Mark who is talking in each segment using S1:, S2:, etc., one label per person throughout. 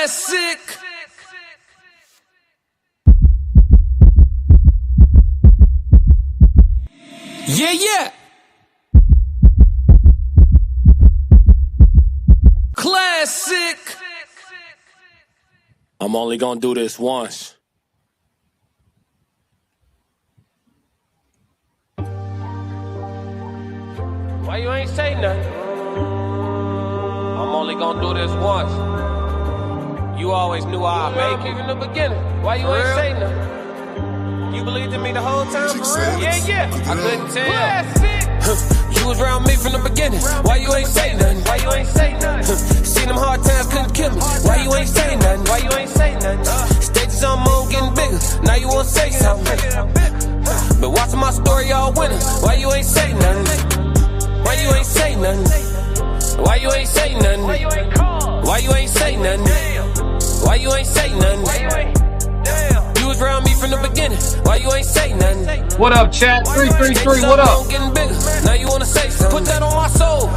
S1: Classic. Yeah. Classic. I'm only gonna do this once. Why you ain't say nothing? I'm only gonna do this once. You always knew I'd make it in the beginning. Why you ain't say nothing? You believed in me the whole time, for real? Yeah. I couldn't tell. You was around me from the beginning. Why you ain't say nothing? Why you ain't say nothing? Seen them hard times, couldn't kill me. Why you ain't say nothing? Why you ain't say nothing? Stages on moon getting bigger. Now you wanna say something. But watching my story all winter. Why you ain't say nothing? Why you ain't say nothing? Why you ain't say nothing? Why you ain't call? Why you ain't say nothing? Why you ain't say nothing? Why you ain't? You was around me from the beginning. Why you ain't say nothing?
S2: What up, chat? 333, what up?
S1: Getting bigger. Now you wanna say something? Put that on my soul.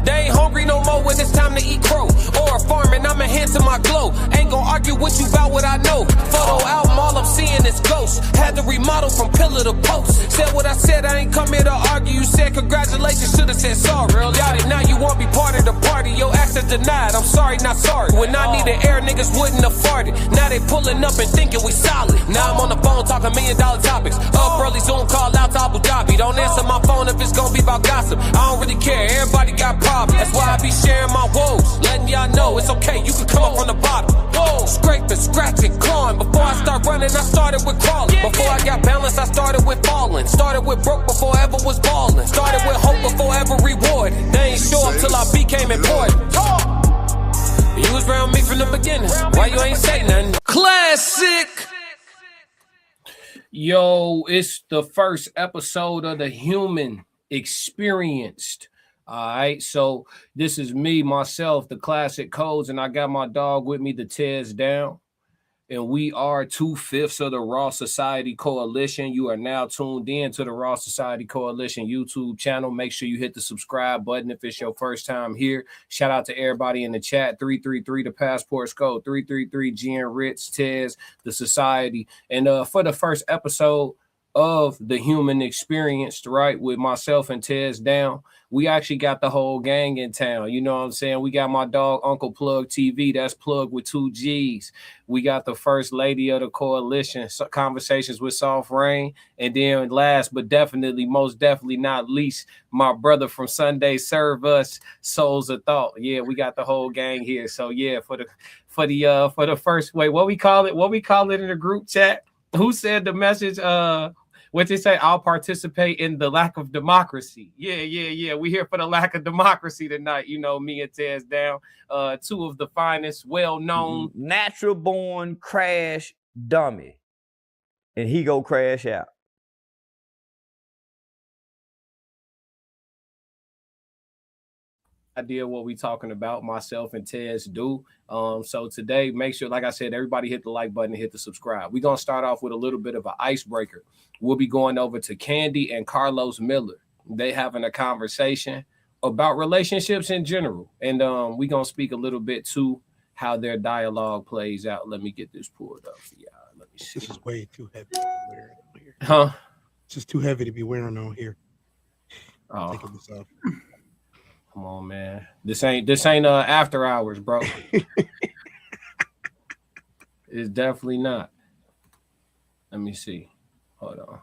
S1: They ain't hungry no more when it's time to eat crow. Or farming, I'm a hand to my glow. Ain't gon' argue with you about what I know. Photo album, all I'm seeing is ghosts. Had to remodel from pillar to post. Said what I said, I ain't come here to argue. You said congratulations, should've said sorry. Got it, now you won't be part of the party. Your access denied, I'm sorry, not sorry. When I needed air, niggas wouldn't afford it. Now they pulling up and thinking we solid. Now I'm on the phone talking $1 million topics. Up early, Zoom call out to Abu Dhabi. Don't answer my phone if it's gonna be about gossip. I don't really care, everybody got problems. That's why I be sharing my woes. Letting y'all know it's okay, you can come up from the bottom. Whoa. Scraping, scratching, clawing. Before I start running, I started with crawling. Before I got balance, I started with falling. Started with broke before I ever was balling. Started with hope before ever rewarded. They ain't show up till I became important. You was around me from the beginning. Why you ain't say nothing? Classic.
S2: Yo, it's the first episode of The Human Experienced. All right, so this is me, myself, the Classic Codes, and I got my dog with me, the Tez Down. And we are 2/5 of the Raw Society Coalition. You are now tuned in to the Raw Society Coalition YouTube channel. Make sure you hit the subscribe button if it's your first time here. Shout out to everybody in the chat. 333, the Passports Code. 333, Jen Ritz, Tez, the Society. And for the first episode of The Human Experienced, right, with myself and Tez Down, we actually got the whole gang in town. You know what I'm saying? We got my dog, Uncle Plug TV. That's Plug with 2 G's. We got the first lady of the coalition, Conversations with Soft Rain. And then last but definitely, most definitely not least, my brother from Sunday Serve Us, Souls of Thought. Yeah, we got the whole gang here. So yeah, for the first, wait, what we call it in the group chat? Who said the message? What they say? I'll participate in the lack of democracy. Yeah. We here for the lack of democracy tonight. You know, me and Tez Down, two of the finest, well-known,
S3: natural born crash dummy, and he go crash out.
S2: Idea what we talking about, myself and Tez do. So today, make sure, like I said, everybody hit the like button and hit the subscribe. We're gonna start off with a little bit of an icebreaker. We'll be going over to Candy and Carlos Miller. They having a conversation about relationships in general, and we're gonna speak a little bit to how their dialogue plays out. Let me get this pulled up for y'all. Let me see.
S4: This is way too heavy to be wearing on here.
S2: Huh?
S4: This is too heavy to be wearing on here.
S2: Oh.
S4: Taking this off.
S2: Come on, man. This ain't after hours, bro. It's definitely not. Let me see. Hold on.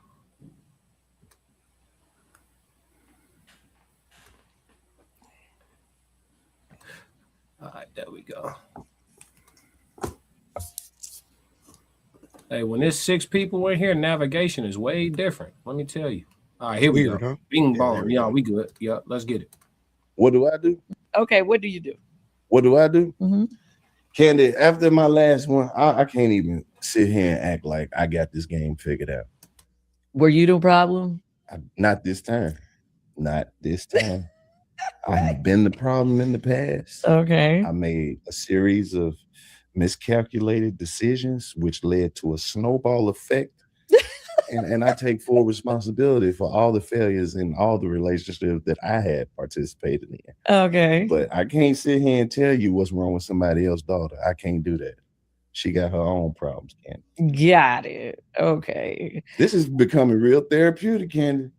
S2: All right, there we go. Hey, when there's 6 people in here, navigation is way different. Let me tell you. All right, here we go. Huh? Bing bong. Yeah, we good. Yeah, let's get it.
S5: What do I do?
S6: Okay, what do you do?
S5: What do I do?
S6: Mm-hmm.
S5: Candy, after my last one, I can't even sit here and act like I got this game figured out.
S6: Were you the problem?
S5: Not this time. Not this time. I have been the problem in the past.
S6: Okay.
S5: I made a series of miscalculated decisions, which led to a snowball effect and I take full responsibility for all the failures in all the relationships that I had participated in.
S6: Okay.
S5: But I can't sit here and tell you what's wrong with somebody else's daughter. I can't do that. She got her own problems, Candy.
S6: Got it. Okay.
S5: This is becoming real therapeutic, Candy.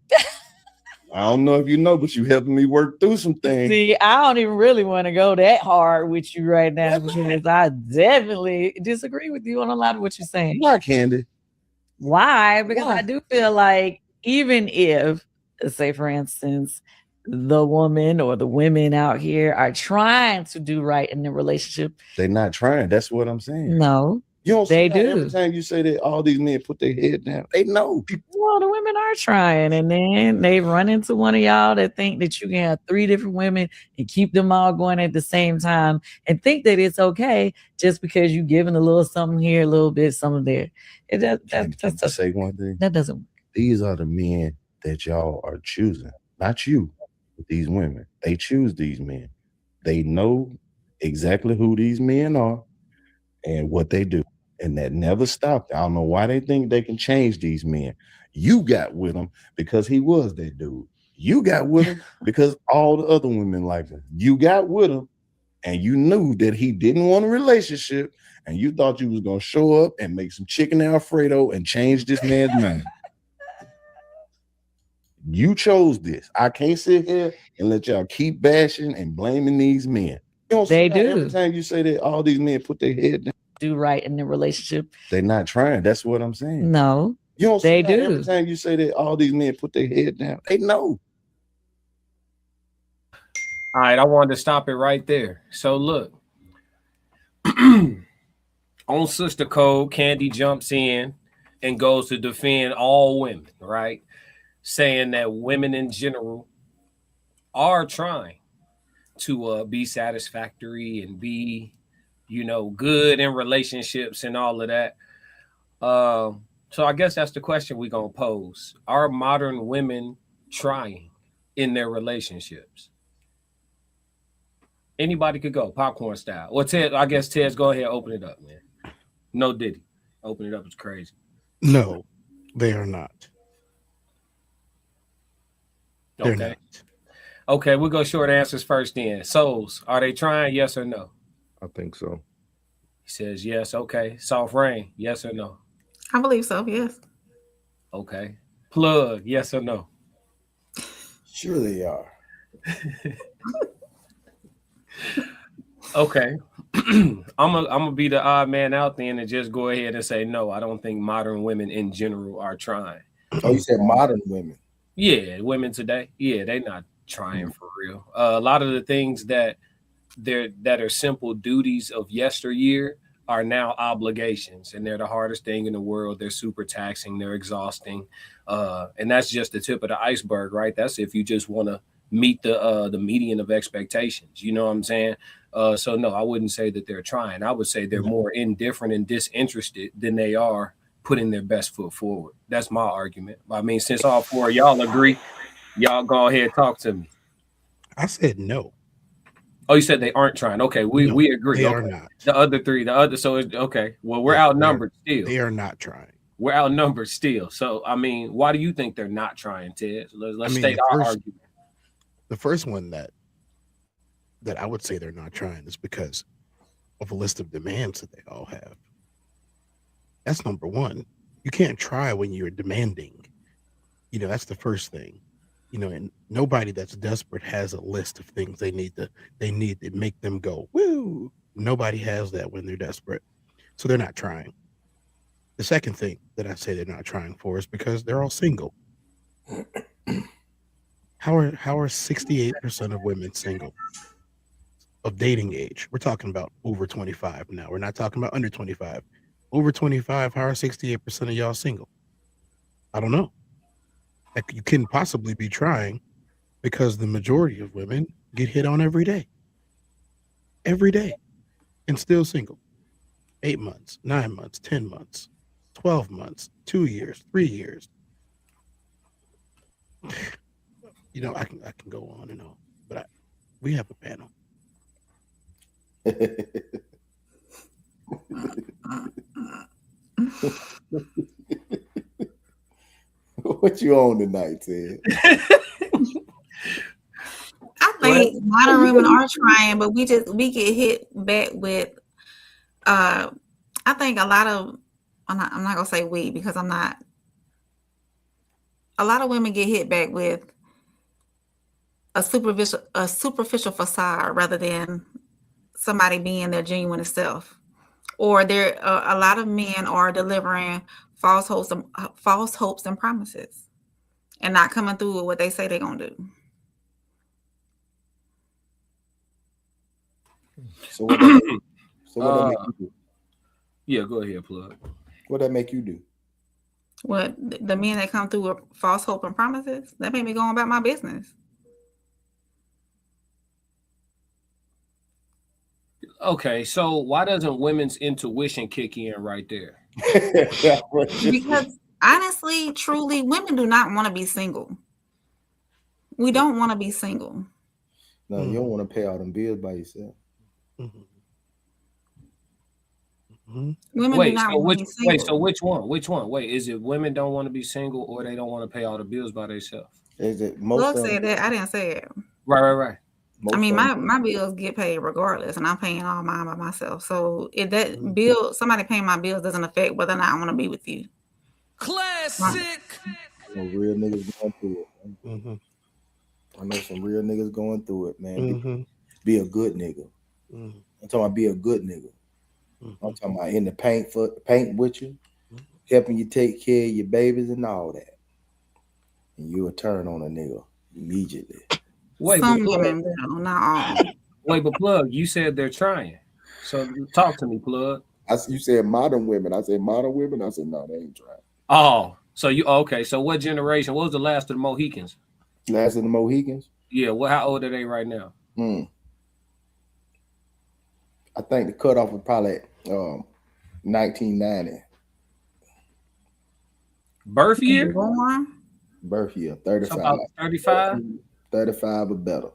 S5: I don't know if you know, but you helping me work through some things.
S6: See, I don't even really want to go that hard with you right now because I definitely disagree with you on a lot of what you're saying.
S5: Why, Candy?
S6: Why? Because
S5: Why?
S6: I do feel like even if, say for instance, the woman or the women out here are trying to do right in the relationship,
S5: They're not trying. That's what I'm saying.
S6: no,
S5: You don't
S6: they
S5: see how
S6: do.
S5: every time you say that all these men put their head down. They know.
S6: Well, the women are trying, and then they run into one of y'all that think that you can have 3 different women and keep them all going at the same time and think that it's okay just because you giving a little something here, a little bit, something there.
S5: Can I say one thing?
S6: That doesn't work.
S5: These are the men that y'all are choosing, not you, but these women. They choose these men. They know exactly who these men are and what they do. And that never stopped. I don't know why they think they can change these men. You got with him because he was that dude. You got with him because all the other women liked him. You got with him and you knew that he didn't want a relationship and you thought you was going to show up and make some chicken Alfredo and change this man's mind. You chose this. I can't sit here and let y'all keep bashing and blaming these men. You don't
S6: They
S5: see how
S6: do.
S5: every time you say that all these men put their head down.
S6: Do right in the relationship.
S5: They're not trying. That's what I'm saying.
S6: No,
S5: You don't
S6: they
S5: see how
S6: do.
S5: every time you say that all these men put their head down. They know.
S2: All right, I wanted to stop it right there. So look, on Sister Code, Candy jumps in and goes to defend all women, right? Saying that women in general are trying to be satisfactory and be, good in relationships and all of that. So I guess that's the question we're going to pose. Are modern women trying in their relationships? Anybody could go, popcorn style. Well, Ted, I guess Ted's go ahead, open it up, man. No Diddy. Open it up, it's crazy.
S4: No, they are not. They're
S2: Okay.
S4: not.
S2: Okay, we'll go short answers first then. Souls, are they trying? Yes or no?
S5: I think so.
S2: He says yes. Okay. Soft Rain, yes or no?
S7: I believe so, yes.
S2: Okay. Plug, yes or no?
S8: Sure they are.
S2: Okay. I'm gonna be the odd man out there and just go ahead and say no. I don't think modern women in general are trying.
S8: Oh, you said modern women.
S2: Yeah, women today. Yeah, they're not trying for real. A lot of the things that are simple duties of yesteryear are now obligations, and they're the hardest thing in the world. They're super taxing. They're exhausting, and that's just the tip of the iceberg, right? That's if you just want to meet the median of expectations. You know what I'm saying? So no, I wouldn't say that they're trying. I would say they're more indifferent and disinterested than they are putting their best foot forward. That's my argument. I mean, since all 4 of y'all agree, y'all go ahead and talk to me.
S4: I said no.
S2: Oh, you said they aren't trying. Okay, we agree.
S4: They
S2: okay.
S4: are not.
S2: The other 3, so it's okay. Well, we're outnumbered still.
S4: They are not trying.
S2: We're outnumbered still. So, I mean, why do you think they're not trying, Ted? Let's state our argument.
S4: The first one that I would say they're not trying is because of a list of demands that they all have. That's number one. You can't try when you're demanding. That's the first thing. And nobody that's desperate has a list of things they need to make them go, woo. Nobody has that when they're desperate. So they're not trying. The second thing that I say they're not trying for is because they're all single. How are 68% of women single of dating age? We're talking about over 25 now. We're not talking about under 25. Over 25, how are 68% of y'all single? I don't know. You couldn't possibly be trying because the majority of women get hit on every day, and still single. 8 months, 9 months, 10 months, 12 months, 2 years, 3 years. I can go on and on, but we have a panel.
S8: What you on tonight, Ted?
S7: I think modern women are trying, but we get hit back with. I think a lot of. I'm not gonna say we because I'm not. A lot of women get hit back with a superficial facade rather than somebody being their genuine self, or a lot of men are delivering false hopes and promises, and not coming through with what they say they're gonna do.
S8: So what that make you do?
S2: Yeah, go ahead, plug.
S8: What that make you do?
S7: What the men that come through with false hope and promises, that make me go about my business.
S2: Okay, so why doesn't women's intuition kick in right there?
S7: Because honestly, truly, women do not want to be single. We don't want to be single.
S8: No, you don't want to pay all them bills by yourself.
S7: Women do not want to be single.
S2: Wait, so which one? Which one? Wait, is it women don't want to be single or they don't want to pay all the bills by themselves?
S8: Is it
S7: Look said that. I didn't say it.
S2: Right.
S7: I mean, my bills get paid regardless, and I'm paying all mine by myself. So if that bill, somebody paying my bills doesn't affect whether or not I want to be with you.
S1: Classic.
S8: I know real niggas going through it. I know some real niggas going through it, man. Be a good nigga. I'm talking about be a good nigga. I'm talking about in the paint with you, helping you take care of your babies and all that. And you'll turn on a nigga immediately.
S2: Wait,
S7: some women, not all.
S2: Wait, but plug, you said they're trying. So talk to me, plug.
S8: You said modern women. I said modern women. I said no, they ain't trying.
S2: Oh, so okay. So what generation? What was the last of the Mohicans?
S8: Last of the Mohicans?
S2: Yeah. Well, how old are they right now?
S8: I think the cutoff was probably 1990.
S2: Birth year?
S8: Birth year, 35.
S2: So about 35?
S8: 35 or better.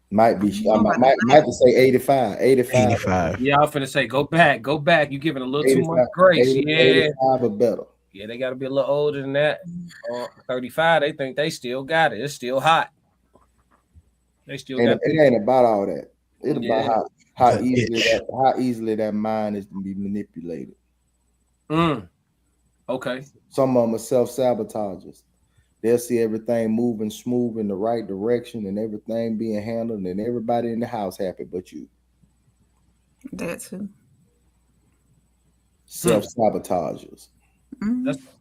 S8: Might be. I might have to say 85. 85.
S2: Yeah, I was finna say go back. You're giving a little too much grace.
S8: 85 or better.
S2: Yeah, they got to be a little older than that. 35, they think they still got it. It's still hot. They still got it.
S8: It ain't about all that. It's about how easily that mind is to be manipulated.
S2: Okay.
S8: Some of them are self-sabotagers. They'll see everything moving smooth in the right direction and everything being handled and everybody in the house happy but you.
S7: That too.
S8: Self-sabotagers.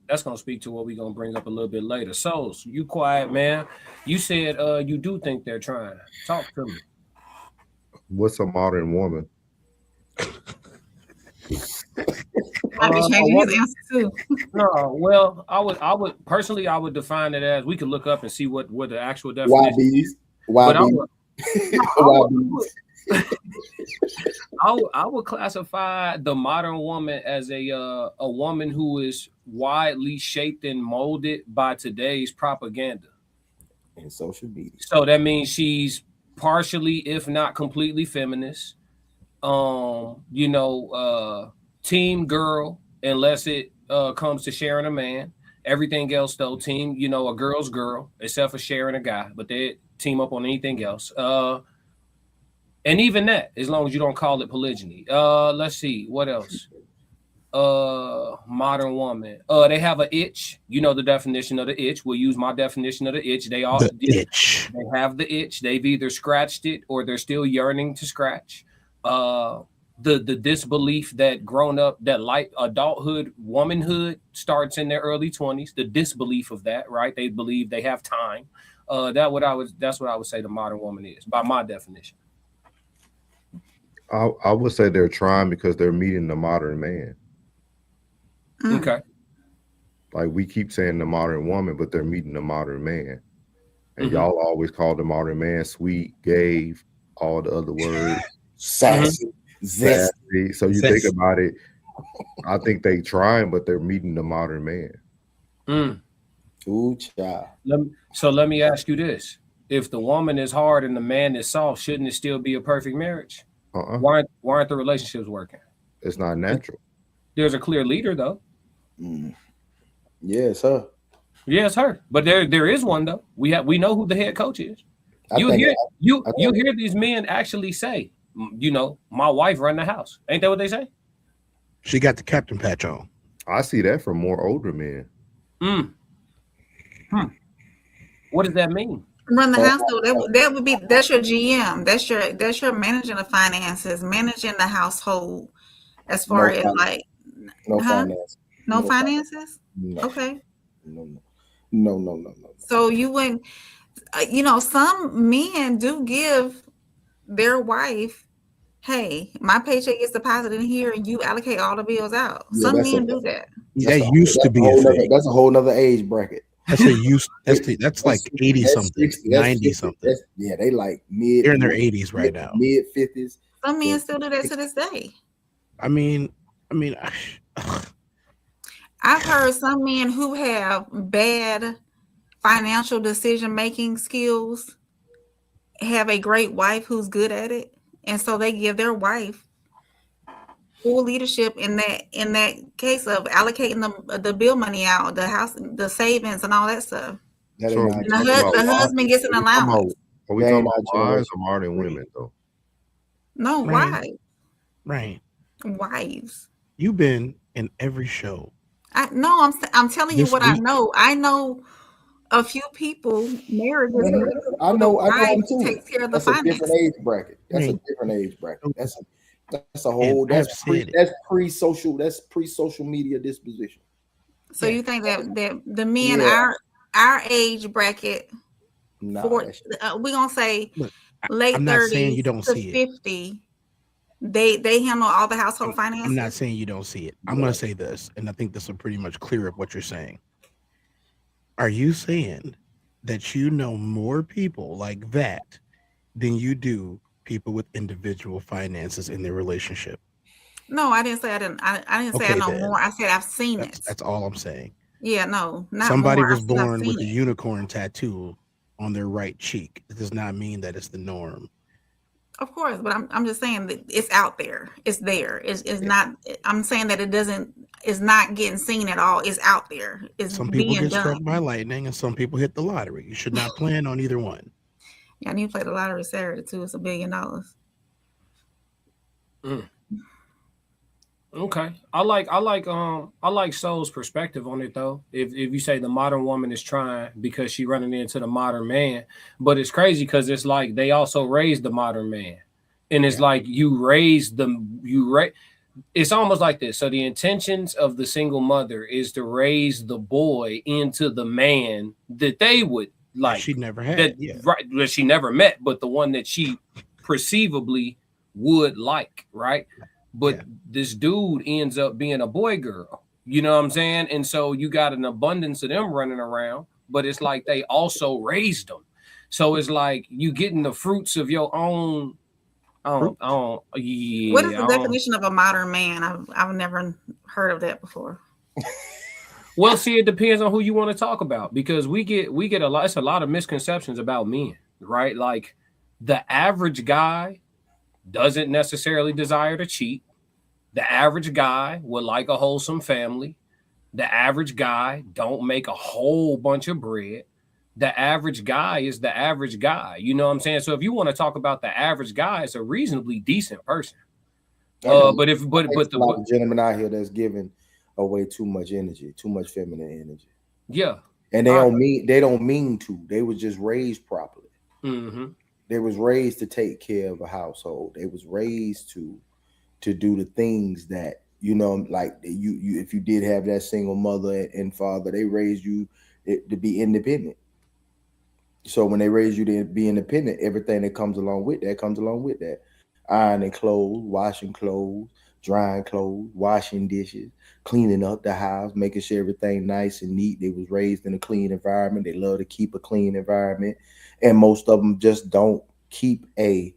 S2: That's gonna speak to what we're gonna bring up a little bit later. So you quiet, man. You said you do think they're trying. Talk to me.
S5: What's a modern woman?
S7: Might be changing his answer too.
S2: No, well, I would personally define it as we could look up and see what the actual definition is. I would classify the modern woman as a woman who is widely shaped and molded by today's propaganda
S8: and social media.
S2: So that means she's partially, if not completely, feminist. Team girl, unless it comes to sharing a man. Everything else, though, team, a girl's girl, except for sharing a guy, but they team up on anything else. And even that, as long as you don't call it polygyny. Let's see, what else? Modern woman. They have an itch. You know the definition of the itch. We'll use my definition of the itch. They all itch. They have the itch. They've either scratched it or they're still yearning to scratch. The disbelief that grown up, that light adulthood, womanhood starts in their early 20s. The disbelief of that, right? They believe they have time. That's what I would say the modern woman is by my definition.
S5: I would say they're trying because they're meeting the modern man.
S2: Okay.
S5: Like we keep saying the modern woman, but they're meeting the modern man. And y'all always call the modern man sweet, gave, all the other words.
S8: Sassy.
S5: Zesty. So you think about it, I think they trying, but they're meeting the modern man.
S8: Ooh, child.
S2: Let me ask you this. If the woman is hard and the man is soft, shouldn't it still be a perfect marriage? Why aren't the relationships working?
S5: It's not natural.
S2: There's a clear leader, though.
S8: Yeah, it's her.
S2: Yeah, it's her. But there is one though. We know who the head coach is. You
S8: think
S2: hear these men actually say, you know, my wife run the house. Ain't that what they say?
S4: She got the captain patch on.
S9: I see that from more older men.
S2: What does that mean?
S7: Run the house though. That would be that's your GM. That's your managing the finances, managing the household. As far as like
S8: no finance.
S7: No finances.
S8: No.
S7: Okay.
S8: No.
S7: So you wouldn't. You know, some men do give their wife, hey, my paycheck gets deposited in here and you allocate all the bills out.
S8: Yeah,
S7: some men do that.
S4: That used to be a thing.
S8: That's a whole nother age bracket.
S4: That's like 80 something, 90 something.
S8: Yeah, they like mid.
S4: They're in their 80s right now.
S8: Mid 50s.
S7: Some men still do that to this day.
S4: I mean,
S7: I've heard some men who have bad financial decision-making skills have a great wife who's good at it. And so they give their wife full leadership in that case of allocating the bill money out, the house, the savings and all that stuff.
S9: So
S7: and the husband gets an allowance.
S9: Are we talking about wives or modern women though?
S7: No, wives.
S4: Right.
S7: Wives.
S4: You've been in every show.
S7: I'm telling you what I know. I know a few people married.
S8: I know them too.
S7: Takes care of
S8: That's
S7: the
S8: a
S7: finances.
S8: different age bracket. That's a different age bracket. That's a whole. That's pre-social. That's pre-social media disposition.
S7: So you think that the men our age bracket, we're gonna say late 30s to 50. They handle all the household finances.
S4: I'm not saying you don't see it. I'm going to say this, and I think this will pretty much clear up what you're saying. Are you saying that you know more people like that than you do people with individual finances in their relationship?
S7: No, I didn't say I didn't. I didn't say I know more. I said I've seen it.
S4: That's all I'm saying.
S7: Yeah, no, not
S4: somebody
S7: more.
S4: was born with a unicorn tattoo on their right cheek. It does not mean that it's the norm.
S7: Of course, but I'm just saying that it's out there. It's there. It's not. I'm saying that it's not getting seen at all. It's out there. It's
S4: some people
S7: being
S4: get
S7: done.
S4: struck by lightning, and some people hit the lottery. You should not plan on either one.
S7: Yeah, I need to play the lottery Saturday too. It's $1 billion.
S2: Okay, I like Soul's perspective on it though. If you say the modern woman is trying because she running into the modern man, but it's crazy because it's like they also raised the modern man, and it's like it's almost like this. So the intentions of the single mother is to raise the boy into the man that they would like.
S4: She never had
S2: that she never met, but the one that she perceivably would like, right? But this dude ends up being a boy girl, you know what I'm saying? And so you got an abundance of them running around, but it's like they also raised them. So it's like you getting the fruits of your own. What
S7: is the definition of a modern man? I've never heard of that before.
S2: Well, see, it depends on who you want to talk about, because we get a lot. It's a lot of misconceptions about men, right? Like the average guy doesn't necessarily desire to cheat. The average guy would like a wholesome family. The average guy don't make a whole bunch of bread. The average guy is the average guy. You know what I'm saying? So if you want to talk about the average guy, it's a reasonably decent person. But a lot
S8: of gentlemen out here that's giving away too much energy, too much feminine energy.
S2: Yeah.
S8: And they don't mean to. They was just raised properly.
S2: Mm-hmm.
S8: They was raised to take care of a household. They was raised to do the things that, you know, like you if you did have that single mother and father, they raised you to be independent. So when they raise you to be independent, everything that comes along with that. Ironing clothes, washing clothes, drying clothes, washing dishes, cleaning up the house, making sure everything nice and neat. They was raised in a clean environment. They love to keep a clean environment. And most of them just don't keep they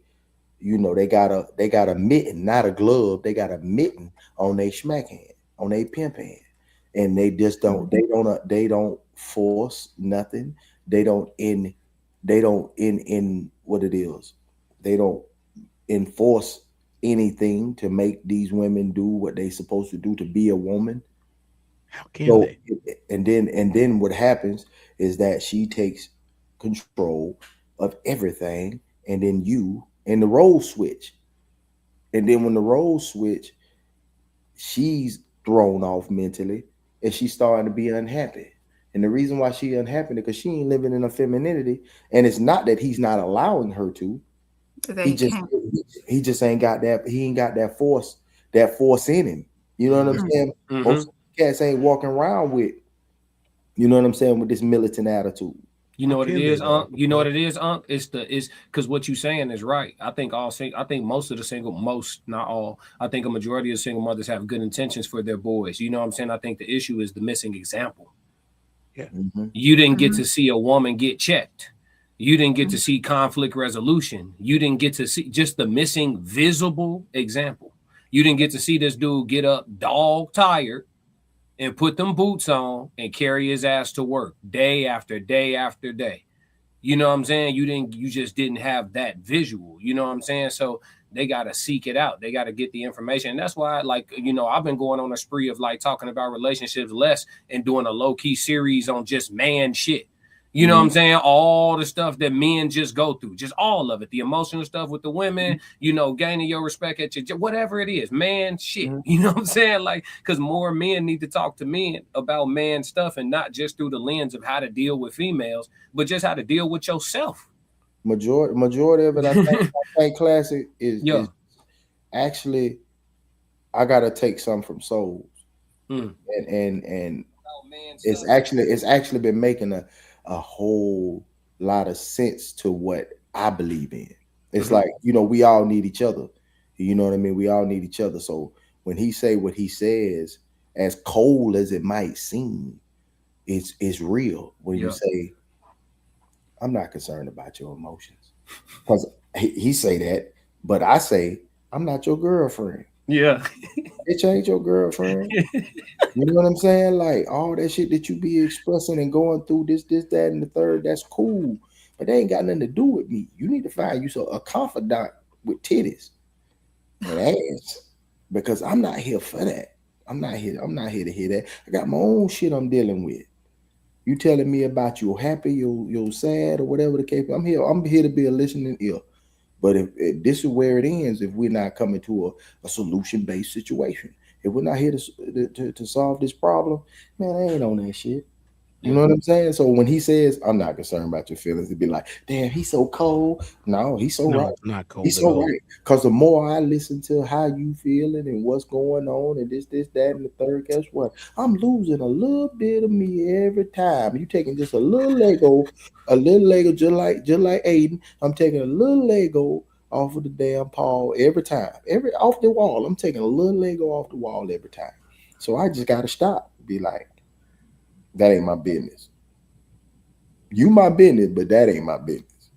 S8: got a mitten, not a glove. They got a mitten on their smack hand, on their pimp hand. And they just don't force nothing. They don't enforce anything to make these women do what they supposed to do to be a woman.
S4: How can they?
S8: And then what happens is that she takes control of everything, and then the roles switch. And then when the roles switch, she's thrown off mentally, and she's starting to be unhappy. And the reason why she's unhappy is because she ain't living in her femininity. And it's not that he's not allowing her to. He just ain't got that. He ain't got that force in him. You know what I'm saying?
S2: Mm-hmm.
S8: Most cats ain't walking around with, you know what I'm saying, with this militant attitude.
S2: You know what it is, Unc? You know what it is, Unc? It's because what you're saying is right. I think most of the single, not all, I think a majority of single mothers have good intentions for their boys. You know what I'm saying? I think the issue is the missing example.
S4: Yeah.
S8: Mm-hmm.
S2: You didn't get to see a woman get checked. You didn't get to see conflict resolution. You didn't get to see just the missing visible example. You didn't get to see this dude get up dog tired and put them boots on and carry his ass to work day after day after day. You know what I'm saying? You just didn't have that visual. You know what I'm saying? So they got to seek it out. They got to get the information. And that's why, like, you know, I've been going on a spree of like talking about relationships less and doing a low key series on just man shit. You know what I'm saying? All the stuff that men just go through, just all of it. The emotional stuff with the women, you know, gaining your respect at your, whatever it is, man shit. You know what I'm saying? Like, because more men need to talk to men about man stuff and not just through the lens of how to deal with females, but just how to deal with yourself.
S8: Majority of it, I think classic is actually, I got to take some from Souls. And it's actually been making a whole lot of sense to what I believe in. It's like, you know, we all need each other. You know what I mean? We all need each other. So when he say what he says, as cold as it might seem, it's real. When you say, I'm not concerned about your emotions. Because he say that, but I say, I'm not your girlfriend.
S2: Yeah.
S8: Bitch ain't your girlfriend. You know what I'm saying? Like all that shit that you be expressing and going through this, that, and the third, that's cool. But they ain't got nothing to do with me. You need to find you a confidant with titties and ass. Because I'm not here for that. I'm not here to hear that. I got my own shit I'm dealing with. You telling me about your happy, your sad, or whatever the case. I'm here to be a listening ear. But if this is where it ends, if we're not coming to a solution-based situation, if we're not here to solve this problem, man, I ain't on that shit. You know what I'm saying? So when he says, I'm not concerned about your feelings, it'd be like, damn, he's so cold. No, he's so right.
S4: Not cold.
S8: He's so right. Because the more I listen to how you feeling and what's going on and this, that, and the third, guess what? I'm losing a little bit of me every time. You taking just a little Lego, just like Aiden. I'm taking a little Lego off of the damn Paul every time. Off the wall. I'm taking a little Lego off the wall every time. So I just gotta stop. Be like, that ain't my business. You my business, but that ain't my business.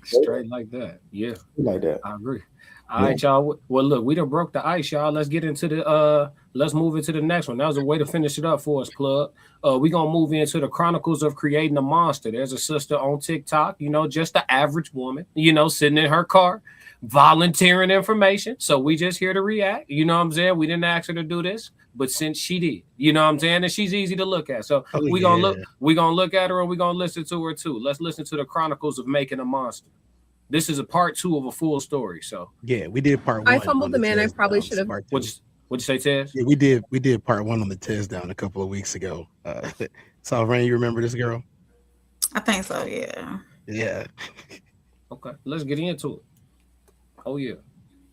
S2: Straight like that. Yeah.
S8: Like that.
S2: I agree. All right, y'all. Well, look, we done broke the ice, y'all. Let's get into let's move into the next one. That was a way to finish it up for us, Plug. We're gonna move into the Chronicles of Creating a Monster. There's a sister on TikTok, you know, just the average woman, you know, sitting in her car, volunteering information. So we just here to react. You know what I'm saying? We didn't ask her to do this, but since she did, you know what I'm saying? And she's easy to look at. So we're gonna look at her and we're gonna listen to her too. Let's listen to the Chronicles of Making a Monster. This is a part 2 of a full story. So
S4: yeah, we did part 1.
S10: I fumbled the man. I probably should have.
S2: What'd you say, Tez?
S4: Yeah, we did part 1 on the Tez down a couple of weeks ago. So Rain, you remember this girl?
S7: I think so. Yeah.
S4: Yeah.
S2: Okay, let's get into it. Oh yeah.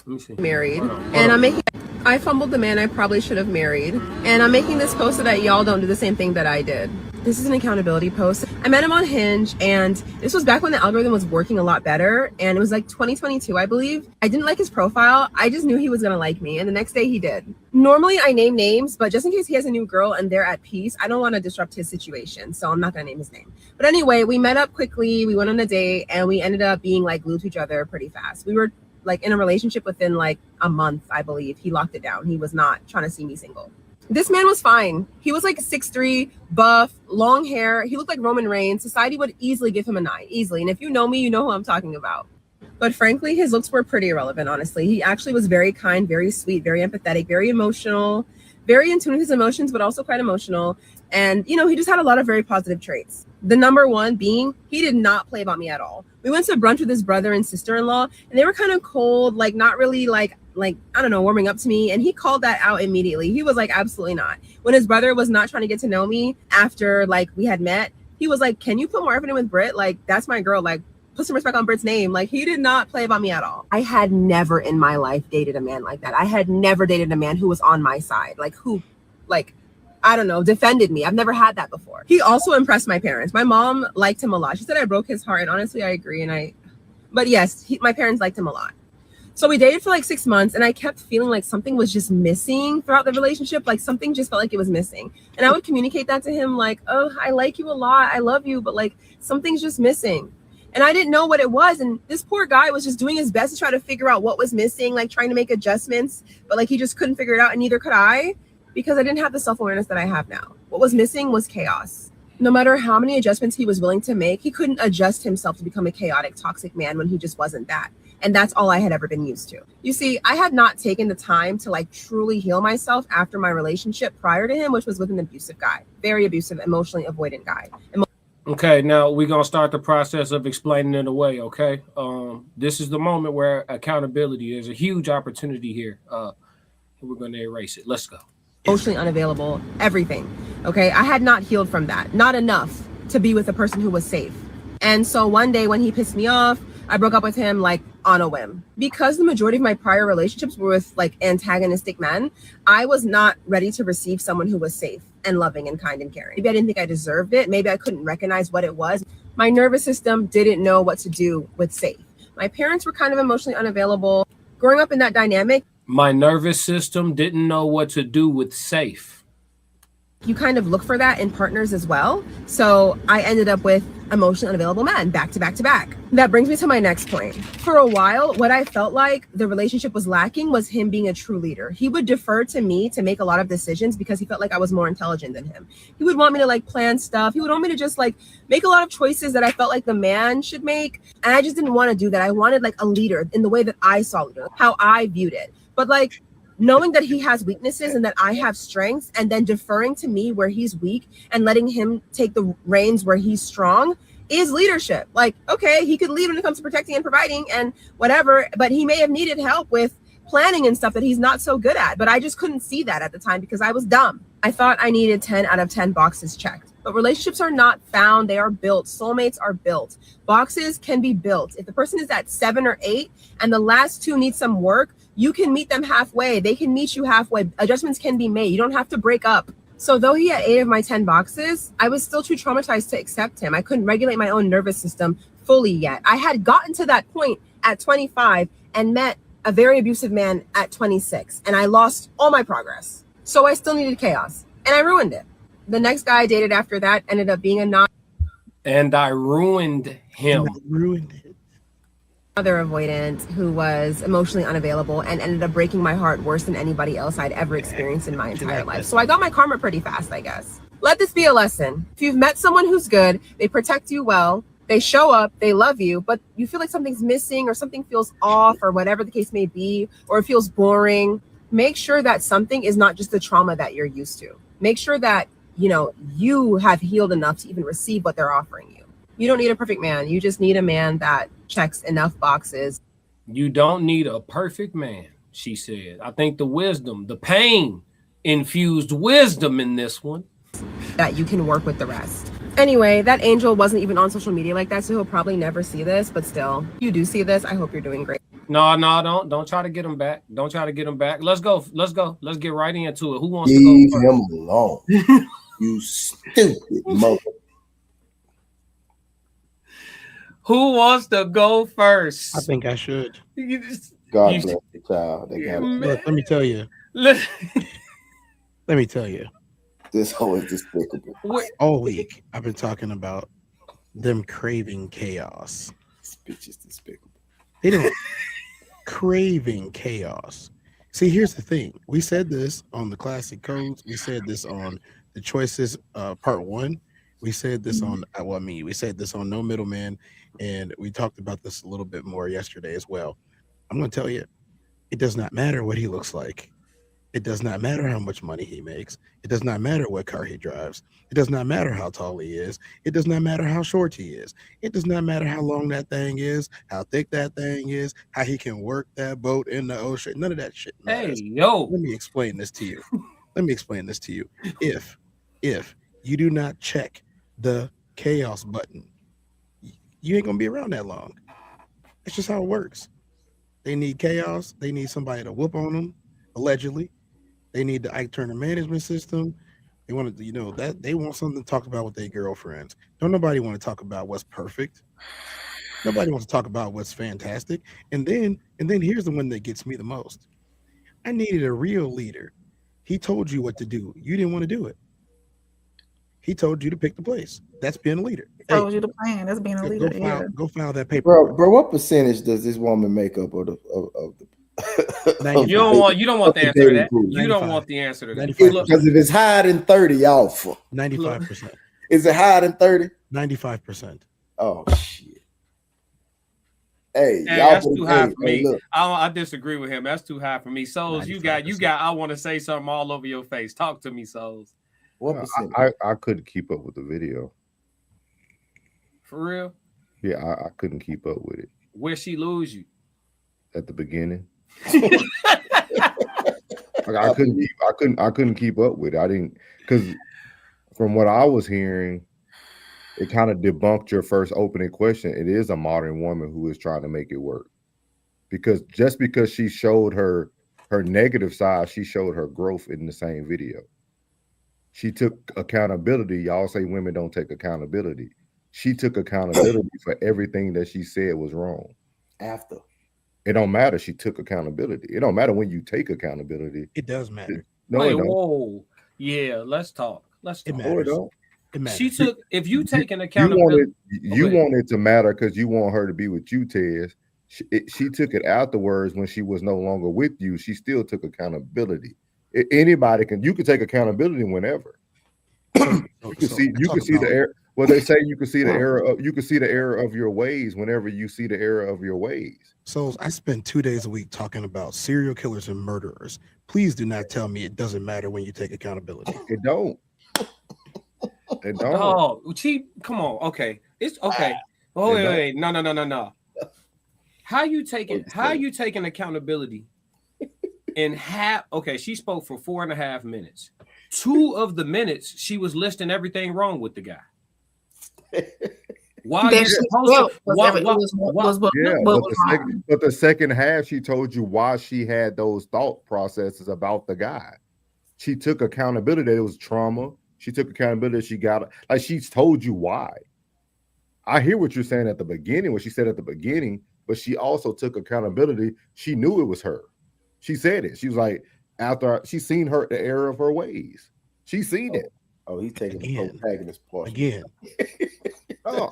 S2: Let me see.
S10: Married, and I fumbled the man I probably should have married, and I'm making this post so that y'all don't do the same thing that I did. This is an accountability post. I met him on Hinge, and this was back when the algorithm was working a lot better, and it was like 2022, I believe. I didn't like his profile. I just knew he was gonna like me, and the next day he did. Normally I name names, but just in case he has a new girl and they're at peace, I don't want to disrupt his situation, so I'm not gonna name his name. But anyway, we met up quickly, we went on a date, and we ended up being like glued to each other pretty fast. We were like in a relationship within like a month, I believe. He locked it down. He was not trying to see me single. This man was fine. He was like 6'3", buff, long hair. He looked like Roman Reigns. Society would easily give him a 9, easily. And if you know me, you know who I'm talking about. But frankly, his looks were pretty irrelevant, honestly. He actually was very kind, very sweet, very empathetic, very emotional, very in tune with his emotions, but also quite emotional. And, you know, he just had a lot of very positive traits. The number one being, he did not play about me at all. We went to brunch with his brother and sister-in-law, and they were kind of cold, like not really like, I don't know, warming up to me. And he called that out immediately. He was like, absolutely not. When his brother was not trying to get to know me after like we had met, he was like, can you put more effort in with Britt? Like, that's my girl. Like, put some respect on Britt's name. Like, he did not play about me at all. I had never in my life dated a man like that. I had never dated a man who was on my side. Like, who, like, I don't know, defended me. I've never had that before. He also impressed my parents. My mom liked him a lot. She said I broke his heart, and honestly, I agree. But yes, my parents liked him a lot. So we dated for like 6 months, and I kept feeling like something was just missing throughout the relationship. Like something just felt like it was missing. And I would communicate that to him like, oh, I like you a lot. I love you, but like something's just missing. And I didn't know what it was. And this poor guy was just doing his best to try to figure out what was missing, like trying to make adjustments, but like he just couldn't figure it out, and neither could I, because I didn't have the self-awareness that I have now. What was missing was chaos. No matter how many adjustments he was willing to make, he couldn't adjust himself to become a chaotic, toxic man when he just wasn't that. And that's all I had ever been used to. You see, I had not taken the time to like truly heal myself after my relationship prior to him, which was with an abusive guy, very abusive, emotionally avoidant guy.
S2: Okay, now we're going to start the process of explaining it away, okay? This is the moment where accountability, there's a huge opportunity here. We're going to erase it. Let's go.
S10: Emotionally unavailable, everything, okay? I had not healed from that, not enough to be with a person who was safe. And so one day when he pissed me off, I broke up with him like on a whim. Because the majority of my prior relationships were with like antagonistic men, I was not ready to receive someone who was safe and loving and kind and caring. Maybe I didn't think I deserved it. Maybe I couldn't recognize what it was. My nervous system didn't know what to do with safe. My parents were kind of emotionally unavailable. Growing up in that dynamic,
S2: my nervous system didn't know what to do with safe.
S10: You kind of look for that in partners as well. So I ended up with emotionally unavailable men back to back to back. That brings me to my next point. For a while, what I felt like the relationship was lacking was him being a true leader. He would defer to me to make a lot of decisions because he felt like I was more intelligent than him. He would want me to like plan stuff. He would want me to just like make a lot of choices that I felt like the man should make. And I just didn't want to do that. I wanted like a leader in the way that I saw leader, how I viewed it. But like, knowing that he has weaknesses and that I have strengths, and then deferring to me where he's weak and letting him take the reins where he's strong is leadership. Like, okay, he could lead when it comes to protecting and providing and whatever, but he may have needed help with planning and stuff that he's not so good at. But I just couldn't see that at the time because I was dumb. I thought I needed 10 out of 10 boxes checked. But relationships are not found, they are built. Soulmates are built. Boxes can be built. If the person is at 7 or 8 and the last 2 need some work, you can meet them halfway. They can meet you halfway. Adjustments can be made. You don't have to break up. So though he had 8 of my 10 boxes, I was still too traumatized to accept him. I couldn't regulate my own nervous system fully yet. I had gotten to that point at 25 and met a very abusive man at 26, and I lost all my progress. So I still needed chaos, and I ruined it. The next guy I dated after that ended up being
S2: and I ruined him.
S10: Another avoidant who was emotionally unavailable and ended up breaking my heart worse than anybody else I'd ever experienced in my entire life. So I got my karma pretty fast, I guess. Let this be a lesson. If you've met someone who's good, they protect you well, they show up, they love you, but you feel like something's missing or something feels off or whatever the case may be, or it feels boring, make sure that something is not just the trauma that you're used to. Make sure that, you know, you have healed enough to even receive what they're offering you. You don't need a perfect man. You just need a man that checks enough boxes.
S2: You don't need a perfect man, she said. I think the wisdom, the pain infused wisdom in this one.
S10: That you can work with the rest. Anyway, that angel wasn't even on social media like that, so he'll probably never see this, but still, you do see this. I hope you're doing great.
S2: No, don't try to get him back. Don't try to get him back. Let's go. Let's get right into it. Who wants to go first?
S8: Leave him alone. You stupid mother.
S2: Who wants to go first?
S4: I think I should.
S8: God bless the child.
S4: Look, let me tell you.
S2: Let
S4: me tell you.
S8: This hoe is despicable.
S4: All week, I've been talking about them craving chaos.
S8: This bitch is despicable.
S4: They don't craving chaos. See, here's the thing. We said this on the classic codes. We said this on the choices part 1. We said this on we said this on No Middleman, and we talked about this a little bit more yesterday as well. I'm going to tell you, it does not matter what he looks like. It does not matter how much money he makes. It does not matter what car he drives. It does not matter how tall he is. It does not matter how short he is. It does not matter how long that thing is, how thick that thing is, how he can work that boat in the ocean. None of that shit matters.
S2: Hey, yo.
S4: Let me explain this to you. If you do not check the chaos button, you ain't gonna be around that long. That's just how it works. They need chaos. They need somebody to whoop on them, allegedly. They need the Ike Turner management system. They want to, that they want something to talk about with their girlfriends. Don't nobody want to talk about what's perfect. Nobody wants to talk about what's fantastic. And then here's the one that gets me the most. I needed a real leader. He told you what to do. You didn't want to do it. He told you to pick the place. That's being a leader.
S7: He told you the plan. That's being a leader.
S4: Go file that paper.
S8: Bro, what percentage does this woman make up of the
S2: you don't want the answer to that. You don't want the answer to that.
S8: Because if it's higher than 30, y'all for
S4: 95%.
S8: Is it higher than 30?
S4: 95%.
S8: Oh shit. Hey, y'all,
S2: that's too high for me.
S8: Look.
S2: I disagree with him. That's too high for me. Souls, 95%. you got I want to say something all over your face. Talk to me, Souls.
S8: What percent?
S5: I couldn't keep up with the video.
S2: For real?
S5: Yeah, I couldn't keep up with it.
S2: Where she lose you?
S5: At the beginning. I couldn't keep up with it. I didn't, because from what I was hearing, it kind of debunked your first opening question. It is a modern woman who is trying to make it work. Because just because she showed her negative side, she showed her growth in the same video. She took accountability. Y'all say women don't take accountability. She took accountability for everything that she said was wrong.
S8: After.
S5: It don't matter. She took accountability. It don't matter when you take accountability.
S4: It does matter.
S5: No, it don't.
S2: Whoa. Yeah, let's talk.
S4: It matters. It matters.
S2: She took, if you take an accountability.
S5: You want it to matter because you want her to be with you, Tez. She took it afterwards when she was no longer with you. She still took accountability. Anybody you can take accountability whenever. You can see the error. Well, they say you can see the error of your ways whenever you see the error of your ways.
S4: So I spend 2 days a week talking about serial killers and murderers. Please do not tell me it doesn't matter when you take accountability.
S5: It don't. It don't.
S2: Oh, come on. Okay. It's okay. Oh, wait. No. How you taking accountability in half? Okay, she spoke for 4.5 minutes. 2 of the minutes she was listing everything wrong with the guy. But
S5: the second half, she told you why she had those thought processes about the guy. She took accountability that it was trauma. She took accountability. She got like she's told you why. I hear what you're saying at the beginning, what she said at the beginning, but she also took accountability. She knew it was her. She said it. She was like, after she seen the error of her ways. She seen it.
S8: Oh, he's taking the protagonist part
S4: again.
S8: I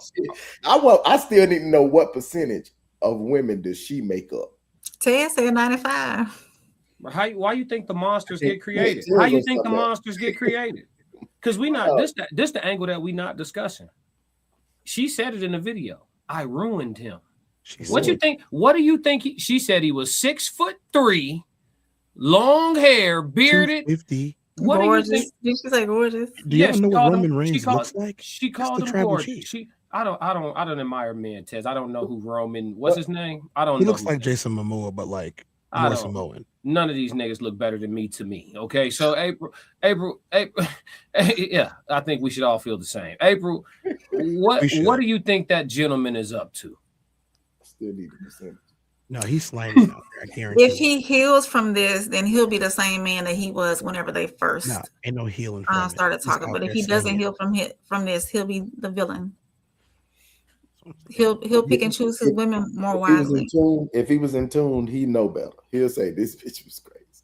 S8: still need to know what percentage of women does she make up.
S7: Ted said 95.
S2: Why you think the monsters get created? How you think the monsters get created? Because we not this the angle that we not discussing. She said it in the video. I ruined him. What do you think? She said he was 6'3", long hair, bearded.
S4: 250.
S7: What gorgeous. Do you think? Did she say gorgeous?
S4: Do you know what Roman Reigns looks like?
S2: She called him gorgeous. I don't admire men, Tez. I don't know who Roman. What's his name? I don't know.
S4: He looks like Jason Momoa, but like more Samoan.
S2: None of these niggas look better than me to me. Okay, so April, yeah, I think we should all feel the same. April, what do you think that gentleman is up to?
S8: Still need the percentage.
S4: No, he's slimy out there. I guarantee.
S7: If he heals from this, then he'll be the same man that he was whenever they first
S4: ain't no healing
S7: started talking. But if he doesn't heal from this, he'll be the villain. He'll pick and choose his women more wisely.
S8: If he was in tune, he'd know better. He'll say this bitch was crazy.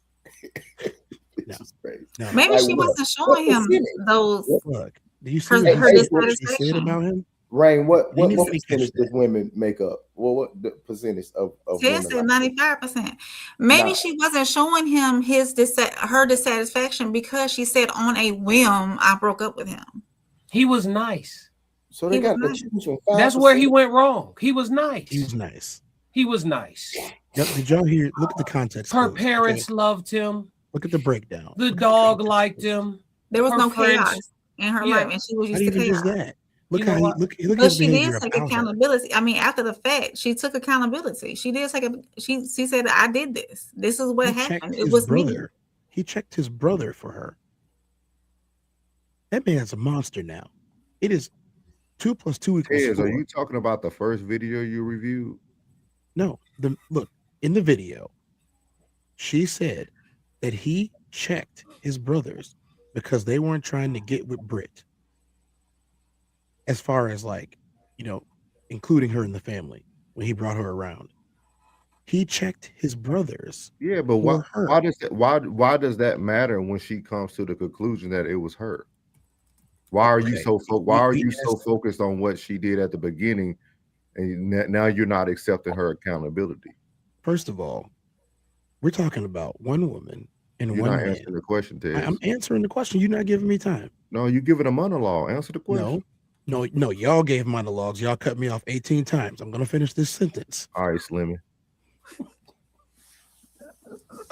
S8: Crazy.
S4: No.
S7: Maybe she wasn't showing him those.
S4: Look, do you see
S7: her
S4: what she said about him?
S8: Rain, what percentage does women make up? Well, what the percentage of
S7: Ted said 95%. Maybe she wasn't showing him her dissatisfaction because she said on a whim, I broke up with him.
S2: He was nice.
S8: So they got to choose from 5%.
S2: That's where he went wrong. He was nice.
S4: He was nice.
S2: He was nice.
S4: Yep. Did y'all hear? Look at the context.
S2: Her parents loved him.
S4: Look at the breakdown.
S2: The dog liked him.
S7: There was
S2: Her
S7: no
S2: friends-
S7: chaos in her
S2: Yeah.
S7: life, and she was
S4: Not
S7: used to
S4: even
S7: chaos.
S4: just that. Look
S2: You know
S4: how he
S2: what?
S4: look at
S7: But
S4: his
S7: she
S4: behavior
S7: did take
S4: about her.
S7: accountability. I mean, after the fact, she took accountability. She did take a. She said, "I did this. This is what
S4: He
S7: happened.
S4: checked
S7: It
S4: his
S7: was me."
S4: brother. He checked his brother for her. That man's a monster now. It is 2 + 2 =
S9: Tez,
S4: 4.
S9: are you talking about the first video you reviewed?
S4: No, look in the video. She said that he checked his brothers because they weren't trying to get with Britt. As far as like, including her in the family when he brought her around. He checked his brothers.
S9: Yeah, but
S4: for her.
S9: why does that matter when she comes to the conclusion that it was her? Why are you so focused on what she did at the beginning, and now you're not accepting her accountability?
S4: First of all, we're talking about one woman and
S9: You're
S4: one
S9: not
S4: man.
S9: answering the question, Tez.
S4: I'm answering the question. You're not giving me time.
S9: No, you give it a monologue. Answer the question.
S4: No. Y'all gave monologues. Y'all cut me off 18 times. I'm gonna finish this sentence.
S9: All right, Slimmy.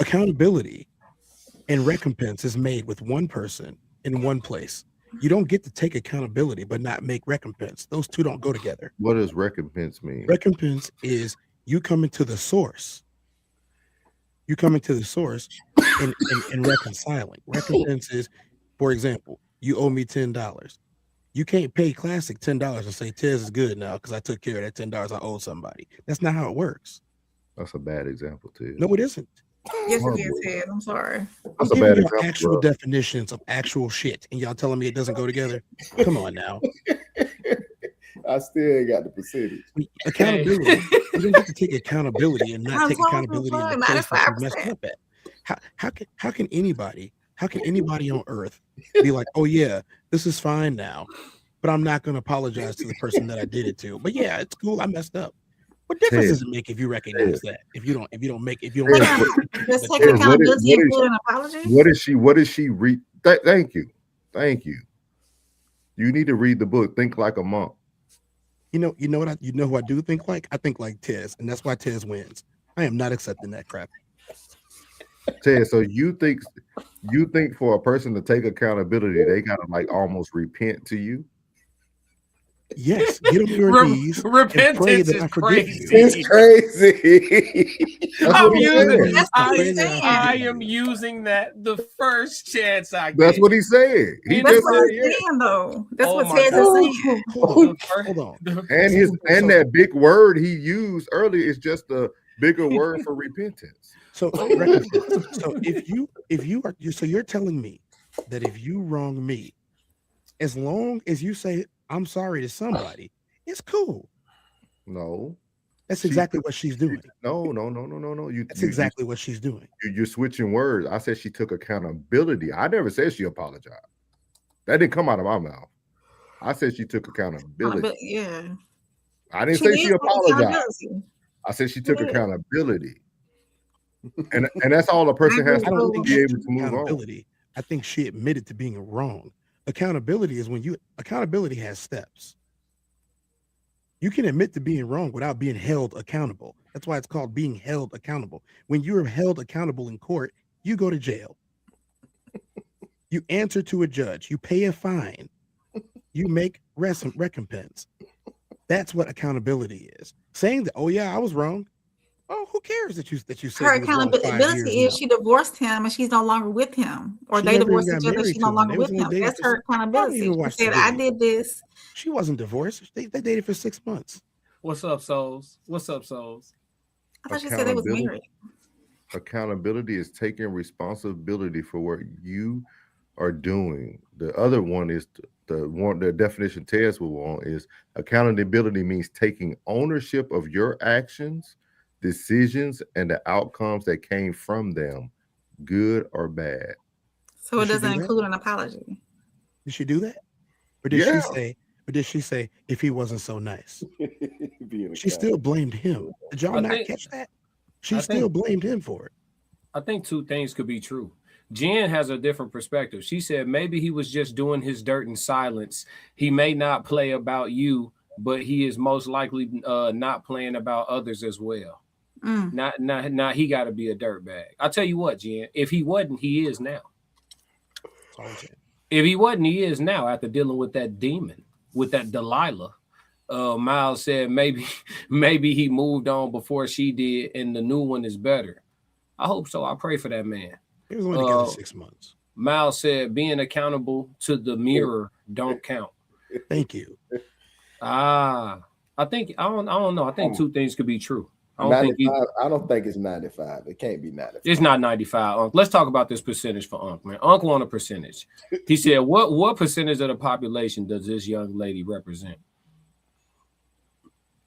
S4: Accountability and recompense is made with one person in one place. You don't get to take accountability but not make recompense. Those two don't go together.
S9: What does recompense mean?
S4: Recompense is you coming to the source. You coming to the source and reconciling. Recompense is, for example, you owe me $10. You can't pay Classic $10 and say Tez is good now because I took care of that $10 I owe somebody. That's not how it works.
S9: That's a bad example, Tez.
S4: No, it isn't.
S7: Yes, it is, Ted. I'm sorry.
S9: That's a
S4: I'm
S9: bad
S4: giving y'all
S9: example,
S4: actual
S9: bro.
S4: definitions of actual shit, and y'all telling me it doesn't go together. Come on now.
S8: I still ain't got the percentage.
S4: Accountability. You don't get to take accountability and not
S7: I'm
S4: take
S7: talking
S4: accountability in
S7: about
S4: the place that you
S7: 95%.
S4: messed up at. How can anybody on earth be like, oh yeah, this is fine now, but I'm not going to apologize to the person that I did it to. But yeah, it's cool. I messed up. What difference does it make if you recognize that? If you don't
S7: Does take accountability include an apology?
S9: What is she read? Thank you. You need to read the book, Think Like a Monk.
S4: You know who I do think like? I think like Tez, and that's why Tez wins. I am not accepting that crap.
S9: Tez, so you think for a person to take accountability, they gotta like almost repent to you?
S4: Yes, get on your knees and pray that I forgive you.
S8: It's crazy.
S2: I am using that the first chance I get.
S9: That's what he's saying.
S7: That's what he's saying, though. That's what Ted is saying.
S4: Hold on.
S9: And that big word he used earlier is just a bigger word for repentance.
S4: So you're telling me that if you wrong me, as long as you say I'm sorry to somebody, it's cool.
S9: No.
S4: That's exactly what she's doing.
S9: No.
S4: That's exactly what she's doing.
S9: You're switching words. I said she took accountability. I never said she apologized. That didn't come out of my mouth. I said she took accountability.
S7: But yeah.
S9: I didn't say she apologized. I said she took accountability. And that's all a person has to be able to move on.
S4: I think she admitted to being wrong. Accountability is when accountability has steps. You can admit to being wrong without being held accountable. That's why it's called being held accountable. When you're held accountable in court, you go to jail. You answer to a judge. You pay a fine. You make recompense. That's what accountability is. Saying that, oh yeah, I was wrong. Oh, who cares that you said
S7: her accountability is she divorced him and she's no longer with him, or they divorced each other. She's no longer with him. That's her accountability. She said, "I did this."
S4: She wasn't divorced. They dated for 6 months.
S2: What's up, souls?
S7: I thought she said they was married.
S9: Accountability is taking responsibility for what you are doing. The other one is the definition Tez will want is accountability means taking ownership of your actions, decisions, and the outcomes that came from them, good or bad.
S7: So it doesn't include an apology.
S4: Did she do that? Or did she say if he wasn't so nice? She still blamed him. Did y'all not catch that? She still blamed him for it.
S2: I think two things could be true. Jen has a different perspective. She said maybe he was just doing his dirt in silence. He may not play about you, but he is most likely not playing about others as well. Now he got to be a dirtbag. I'll tell you what, Jen. If he wasn't, he is now. If he wasn't, he is now after dealing with that demon, with that Delilah. Miles said maybe he moved on before she did, and the new one is better. I hope so. I pray for that man.
S4: He was only together 6 months.
S2: Miles said being accountable to the mirror don't count.
S4: Thank you.
S2: I don't know. I think two things could be true. I
S8: don't think it's 95. It can't be 95.
S2: It's not 95. Unc. Let's talk about this percentage for Unc, man. Unc want a percentage. He said, what percentage of the population does this young lady represent?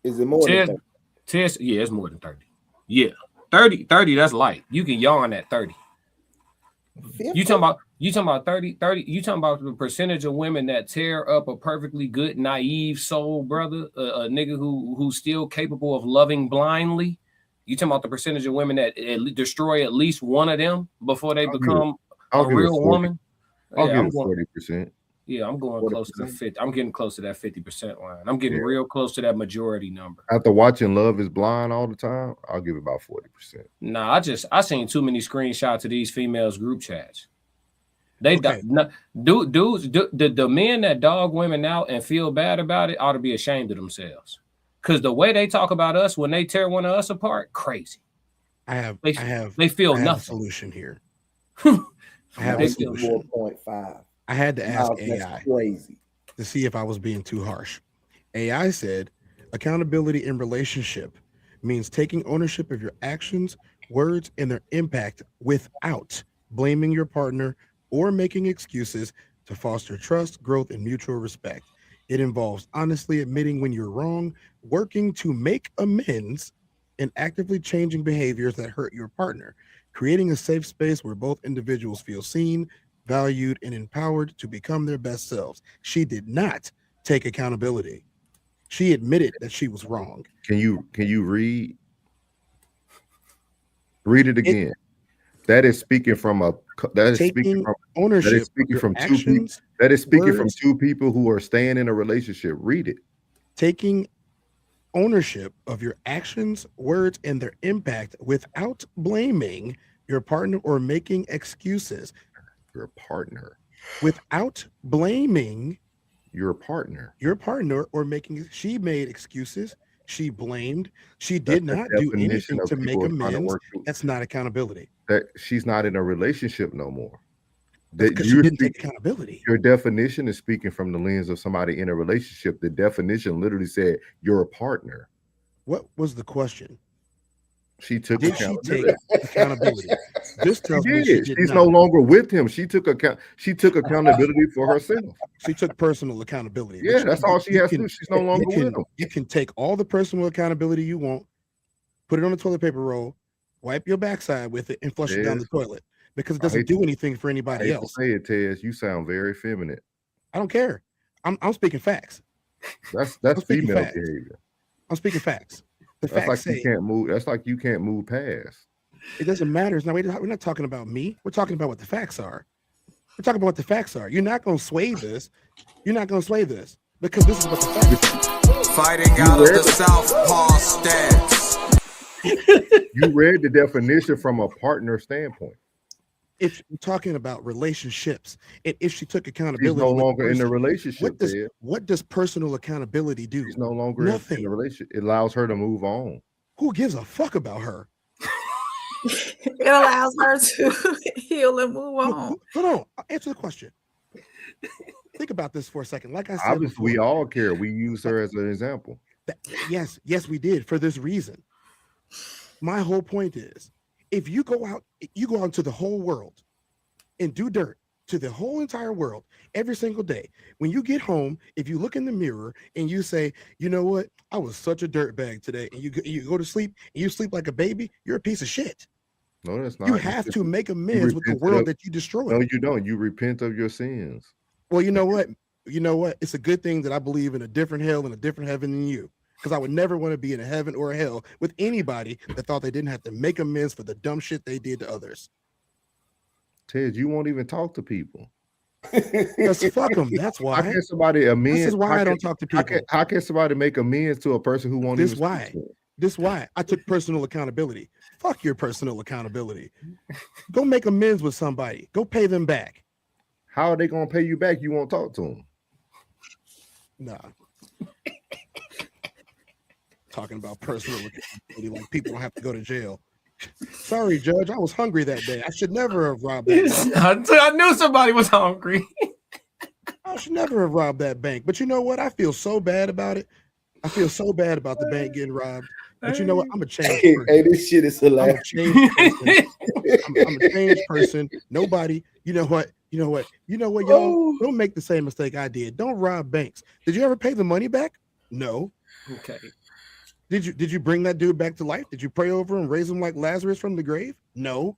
S8: Is it more than 30?
S2: Yeah, it's more than 30. Yeah. 30, that's light. You can yawn at 30. 50? You talking about 30, you talking about the percentage of women that tear up a perfectly good, naive soul, brother, a nigga who's still capable of loving blindly. You talking about the percentage of women that destroy at least one of them before they become a real woman?
S9: I'll give it 40%.
S2: Yeah, I'm going 40%. Close to the 50. I'm getting close to that 50% line. I'm getting real close to that majority number.
S9: After watching Love is Blind all the time, I'll give it about 40%.
S2: Nah, I seen too many screenshots of these females group chats. They dudes, the men that dog women out and feel bad about it ought to be ashamed of themselves. Because the way they talk about us when they tear one of us apart, crazy. They feel nothing.
S4: A solution here. I have a solution.
S8: 4.5.
S4: I had to ask
S8: AI
S4: to see if I was being too harsh. AI said accountability in relationship means taking ownership of your actions, words, and their impact without blaming your partner or making excuses to foster trust, growth, and mutual respect. It involves honestly admitting when you're wrong, working to make amends, and actively changing behaviors that hurt your partner, creating a safe space where both individuals feel seen, valued, and empowered to become their best selves. She did not take accountability. She admitted that she was wrong.
S9: Can you read it again? That is speaking from ownership. That is speaking from two people. That is speaking from two people who are staying in a relationship. Read it.
S4: Taking ownership of your actions, words, and their impact without blaming your partner or making excuses.
S9: Your partner.
S4: Without blaming
S9: your partner
S4: or making. She made excuses. She blamed. She did not do anything to make amends. That's not accountability.
S9: That she's not in a relationship no more.
S4: Because you didn't take accountability.
S9: Your definition is speaking from the lens of somebody in a relationship. The definition literally said you're a partner.
S4: What was the question?
S9: She took
S4: accountability. This tells me
S9: she's no longer with him. She took accountability for herself.
S4: She took personal accountability.
S9: Yeah, that's all she has to do. She's no longer with him.
S4: You can take all the personal accountability you want, put it on a toilet paper roll, wipe your backside with it, and flush it down the toilet because it doesn't do anything for anybody else.
S9: Say it, Tez. You sound very feminine.
S4: I don't care. I'm speaking facts.
S9: That's female behavior.
S4: I'm speaking facts.
S9: That's like you can't move. That's like you can't move past.
S4: It doesn't matter. Now we're not talking about me. We're talking about what the facts are. We're talking about what the facts are. You're not going to sway this. You're not going to sway this because this is what the facts are.
S1: Fighting out of the Southpaw stance.
S9: You read the definition from a partner standpoint.
S4: If you're talking about relationships, and if she took accountability,
S9: she's no longer in the relationship.
S4: What does personal accountability do?
S9: She's no longer in the relationship. It allows her to move on.
S4: Who gives a fuck about her?
S7: It allows her to heal and move on.
S4: Hold on. I'll answer the question. Think about this for a second. Like I said,
S9: obviously we all care. We use her as an example.
S4: Yes, we did for this reason. My whole point is, if you go out into the whole world and do dirt to the whole entire world every single day, when you get home, if you look in the mirror and you say, you know what, I was such a dirtbag today, and you go to sleep and you sleep like a baby, you're a piece of shit.
S9: No, that's not.
S4: You have to make amends with the world that you destroyed.
S9: No, you don't. You repent of your sins.
S4: Well, you know what? It's a good thing that I believe in a different hell and a different heaven than you. Because I would never want to be in a heaven or a hell with anybody that thought they didn't have to make amends for the dumb shit they did to others.
S9: Ted, you won't even talk to people.
S4: Because fuck them. That's why.
S9: How can somebody amend?
S4: This is why I don't talk to people.
S9: How can somebody make amends to a person who won't?
S4: This is why. This why I took personal accountability. Fuck your personal accountability. Go make amends with somebody. Go pay them back.
S9: How are they gonna pay you back? You won't talk to them.
S4: Nah. Talking about personal accountability, like people don't have to go to jail. Sorry, Judge, I was hungry that day. I should never have robbed that bank.
S2: I knew somebody was hungry.
S4: I should never have robbed that bank. But you know what? I feel so bad about it. I feel so bad about the bank getting robbed. But you know what? I'm a changed person.
S8: Hey, this shit is hilarious.
S4: I'm a changed person. Nobody, you know what, y'all don't make the same mistake I did. Don't rob banks. Did you ever pay the money back? No.
S2: Okay.
S4: Did you bring that dude back to life? Did you pray over and raise him like Lazarus from the grave? No.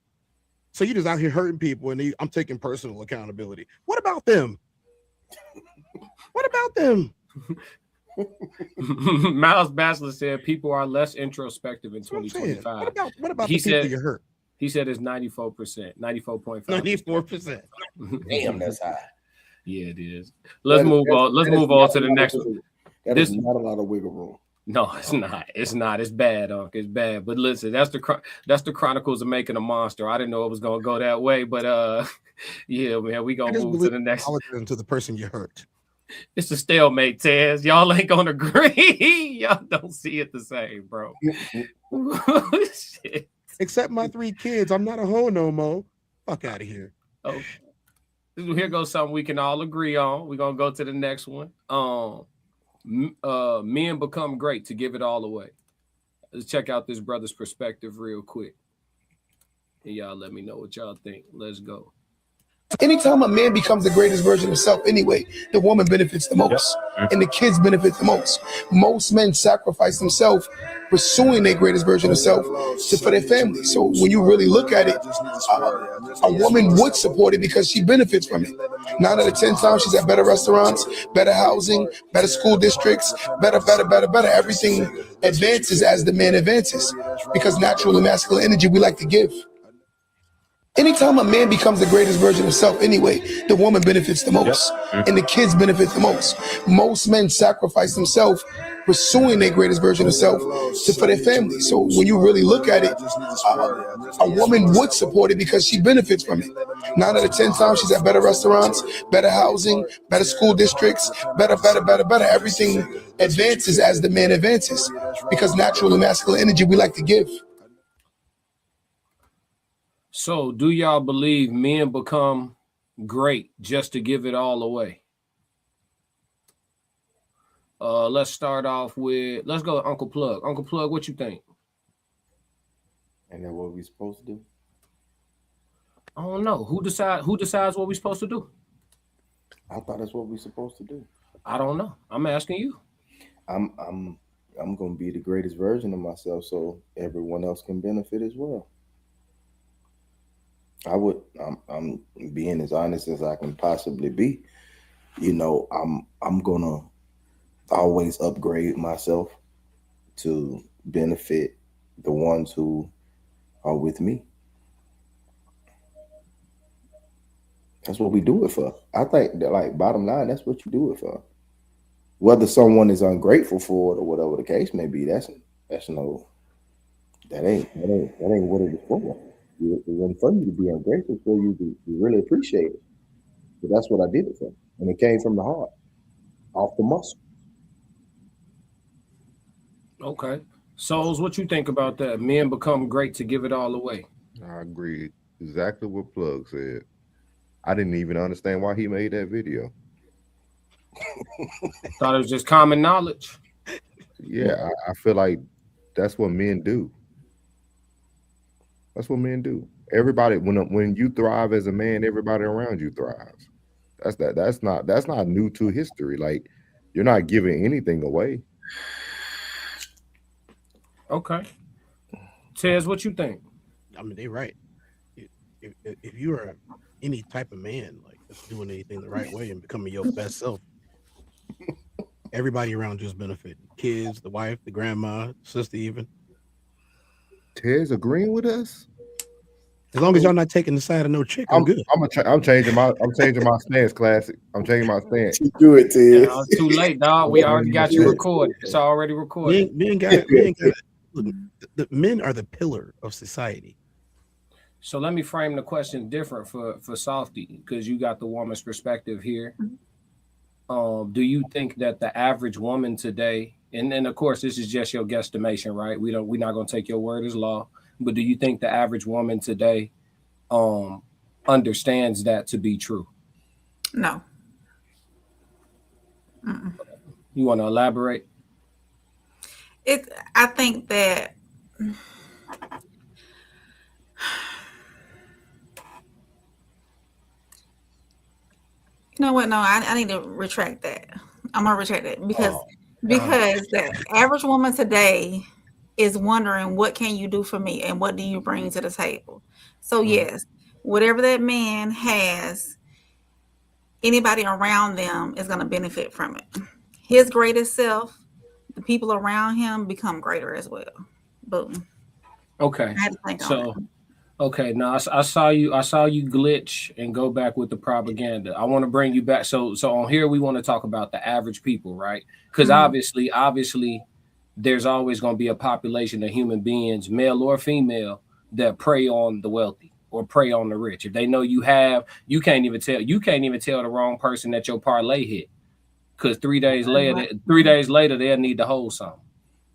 S4: So you just out here hurting people, and I'm taking personal accountability. What about them? What about them?
S2: Miles Bachelor said people are less introspective in 2025.
S4: What about the people you hurt?
S2: He said it's 94%, 94.5.
S4: 94%.
S8: Damn, that's high.
S2: Yeah, it is. Let's move on to the next one.
S8: That is not a lot of wiggle room.
S2: No, it's not. It's not. It's bad, Unc. It's bad. But listen, that's the Chronicles of Making a Monster. I didn't know it was gonna go that way, but yeah, man, we gonna move to the next.
S4: To the person you hurt.
S2: It's a stalemate, Tez. Y'all ain't gonna agree. Y'all don't see it the same, bro. Shit.
S4: Except my 3 kids. I'm not a hoe no more. Fuck out of here.
S2: Oh, here goes something we can all agree on. We're gonna go to the next one. Men become great to give it all away. Let's check out this brother's perspective real quick. And y'all let me know what y'all think. Let's go.
S11: Anytime a man becomes the greatest version of himself anyway, the woman benefits the most. And the kids benefit the most. Most men sacrifice themselves pursuing their greatest version of self for their family. So when you really look at it, a woman would support it because she benefits from it. 9 out of 10 times she's at better restaurants, better housing, better school districts, better. Everything advances as the man advances because natural and masculine energy we like to give. Anytime a man becomes the greatest version of himself anyway, the woman benefits the most. And the kids benefit the most. Most men sacrifice themselves pursuing their greatest version of self for their family. So when you really look at it, a woman would support it because she benefits from it. 9 out of 10 times she's at better restaurants, better housing, better school districts, better. Everything advances as the man advances because natural and masculine energy we like to give.
S2: So, do y'all believe men become great just to give it all away? Let's start off with, let's go Uncle Plug. Uncle Plug, what you think?
S8: And then what we supposed to do?
S2: I don't know. Who decides what we're supposed to do?
S8: I thought that's what we're supposed to do.
S2: I don't know. I'm asking you.
S8: I'm gonna be the greatest version of myself so everyone else can benefit as well. I'm being as honest as I can possibly be. You know, I'm gonna always upgrade myself to benefit the ones who are with me. That's what we do it for. I think that, like, bottom line, that's what you do it for. Whether someone is ungrateful for it or whatever the case may be, that ain't what it is for. It wasn't for you to be ungrateful, it's for you to really appreciate it. So that's what I did it for. And it came from the heart, off the muscle.
S2: Okay. Souls, what you think about that? Men become great to give it all away.
S9: I agree. Exactly what Plug said. I didn't even understand why he made that video.
S2: Thought it was just common knowledge.
S9: Yeah, I feel like that's what men do. That's what men do. Everybody, when you thrive as a man, everybody around you thrives. That's not new to history. Like, you're not giving anything away.
S2: Okay. Tez, what you think?
S4: I mean, they're right. If you are any type of man, like, that's doing anything the right way and becoming your best self, everybody around you is benefiting. Kids, the wife, the grandma, sister, even.
S9: Tez agreeing with us.
S4: As long as y'all not taking the side of no chick, I'm good.
S9: I'm changing my stance, Classic. I'm changing my stance.
S8: Do it, Tez.
S2: Too late, dog. We already got you recorded. It's already recorded.
S4: We ain't got it. the men are the pillar of society.
S2: So let me frame the question different for Softy, because you got the woman's perspective here. Do you think that the average woman today, and of course this is just your guesstimation, right? We're not gonna take your word as law, but do you think the average woman today understands that to be true?
S7: No.
S2: You want to elaborate?
S7: I think that you know what? No, I need to retract that. I'm gonna retract that because the average woman today is wondering, what can you do for me and what do you bring to the table? So yes, whatever that man has, anybody around them is going to benefit from it. His greatest self, the people around him become greater as well. Boom.
S2: Okay. So, okay. Now I saw you glitch and go back with the propaganda. I want to bring you back. So on here we want to talk about the average people, right? Because obviously, there's always going to be a population of human beings, male or female, that prey on the wealthy or prey on the rich. If they know you can't even tell the wrong person that your parlay hit, because 3 days later they'll need to hold something.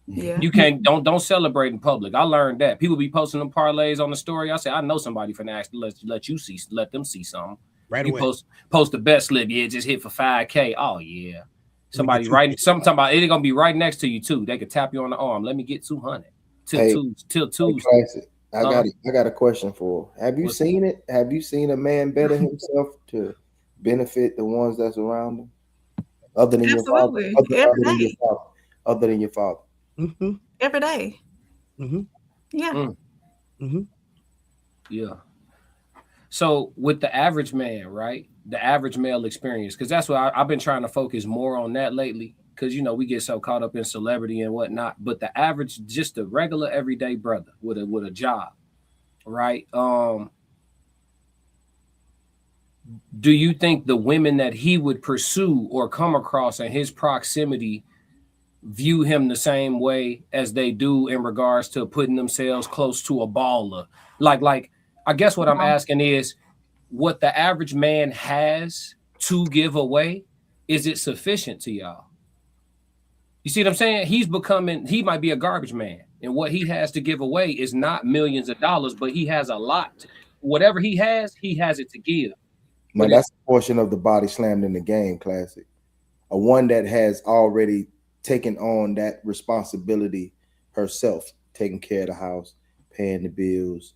S7: Yeah.
S2: You don't celebrate in public. I learned that. People be posting them parlays on the story. I say, I know somebody finna ask let them see something.
S4: Right
S2: you
S4: away.
S2: Post a bet slip. Yeah, just hit for 5K. Oh yeah. Somebody's right. Something about it's gonna be right next to you too. They could tap you on the arm. Let me get 200 till Tuesday.
S8: I got a question for her. Have you seen it? Have you seen a man better himself to benefit the ones that's around him? Other than your father. Other than your father.
S4: Mm-hmm.
S7: Every day.
S4: Mm-hmm.
S7: Yeah.
S4: Mm-hmm.
S2: Yeah. So with the average man, right? The average male experience, because that's what I've been trying to focus more on that lately. Because we get so caught up in celebrity and whatnot. But the average, just a regular everyday brother with a job, right? Do you think the women that he would pursue or come across in his proximity view him the same way as they do in regards to putting themselves close to a baller? Like I guess what I'm asking is, what the average man has to give away, is it sufficient to y'all? You see what I'm saying? He might be a garbage man, and what he has to give away is not millions of dollars, but he has a lot. Whatever he has it to give.
S8: Now that's a portion of the body slammed in the game classic. A one that has already taken on that responsibility herself, taking care of the house, paying the bills,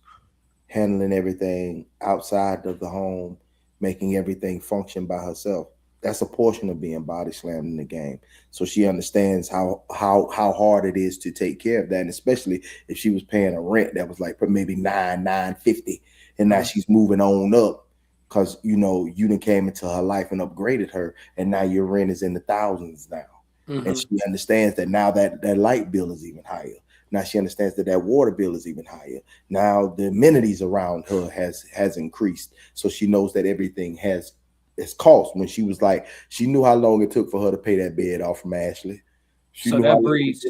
S8: handling everything outside of the home, making everything function by herself. That's a portion of being body slammed in the game. So she understands how hard it is to take care of that, and especially if she was paying a rent that was like maybe $950, and now she's moving on up because you done came into her life and upgraded her, and now your rent is in the thousands now. And she understands that now that light bill is even higher. Now she understands that water bill is even higher. Now the amenities around her has increased. So she knows that everything has cost. When she was like, she knew how long it took for her to pay that bed off from Ashley.
S2: So that breeds,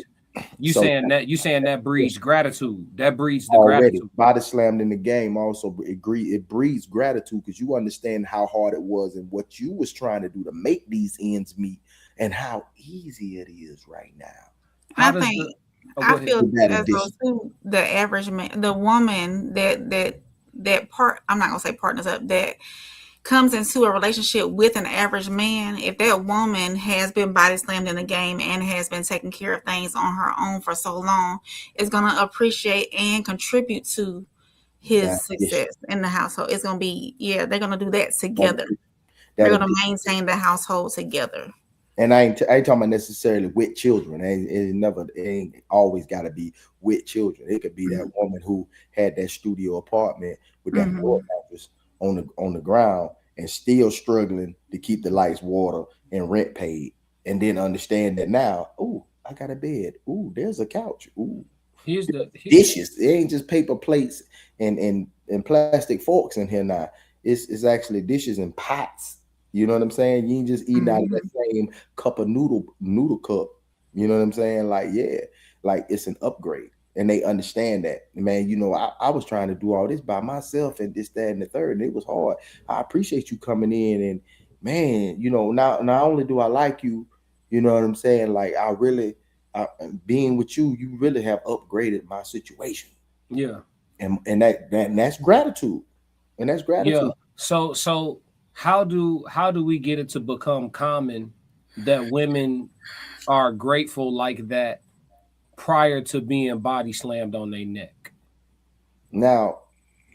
S2: saying that breeds gratitude. That breeds the gratitude.
S8: Body slammed in the game also it breeds gratitude, because you understand how hard it was and what you was trying to do to make these ends meet, and how easy it is right now.
S7: I feel as though too, the average man, the woman that part, I'm not gonna say partners up, that comes into a relationship with an average man, if that woman has been body slammed in the game and has been taking care of things on her own for so long, is gonna appreciate and contribute to his success in the household. It's gonna be, they're gonna do that together. They're gonna maintain the household together.
S8: And I ain't talking about necessarily with children. It ain't always got to be with children. It could be that woman who had that studio apartment with that floor mattress on the ground and still struggling to keep the lights, water, and rent paid, and then understand that now, I got a bed. There's a couch.
S2: Here's
S8: dishes. It ain't just paper plates and plastic forks in here now. It's actually dishes and pots. You know what I'm saying? You ain't just eating out of that same cup of noodle cup. You know what I'm saying? Like it's an upgrade. and they understand that, man. You know, I was trying to do all this by myself and this, that, and the third, and it was hard. I appreciate you coming in, and man, you know, now not only do I like you, you know what I'm saying? Like I really, being with you, you really have upgraded my situation.
S2: Yeah,
S8: and that's gratitude, and that's gratitude.
S2: Yeah. So how do we get it to become common that women are grateful like that prior to being body slammed on their neck?
S8: Now,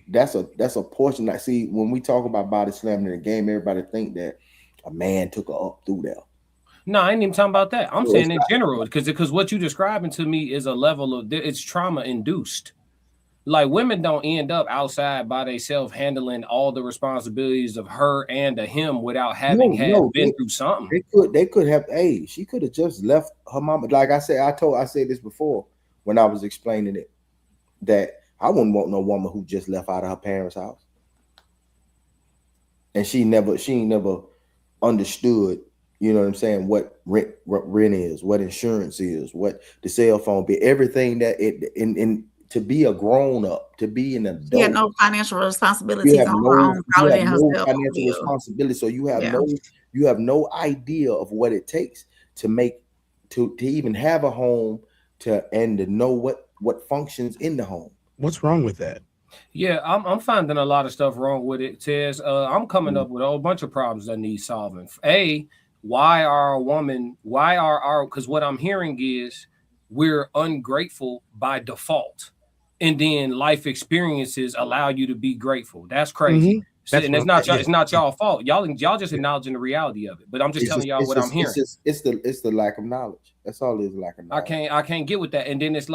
S8: that's a portion. I see when we talk about body slamming in the game, everybody think that a man took her up through there.
S2: No, I ain't even talking about that. I'm saying in general, because what you're describing to me is a level of it's trauma induced. Like women don't end up outside by themselves handling all the responsibilities of her and of him without having been through something.
S8: They could have. Hey, she could have just left her mama. Like I said, I said this before when I was explaining it, that I wouldn't want no woman who just left out of her parents' house, and she ain't never understood. You know what I'm saying? What rent is, what insurance is, what the cell phone bill, everything that in to be a grown up, to be an adult.
S7: She had no financial responsibilities on her own.
S8: Probably you have no financial responsibility, so you have no idea of what it takes to even have a home and to know what functions in the home.
S4: What's wrong with that?
S2: Yeah, I'm finding a lot of stuff wrong with it, Tez. I'm coming up with a whole bunch of problems that need solving. Because what I'm hearing is we're ungrateful by default, and then life experiences allow you to be grateful. That's crazy. Mm-hmm. And it's not y'all fault. Y'all just acknowledging the reality of it. But I'm just telling y'all what I'm hearing.
S8: It's the lack of knowledge. That's all it is, lack of knowledge.
S2: I can't get with that. And then it's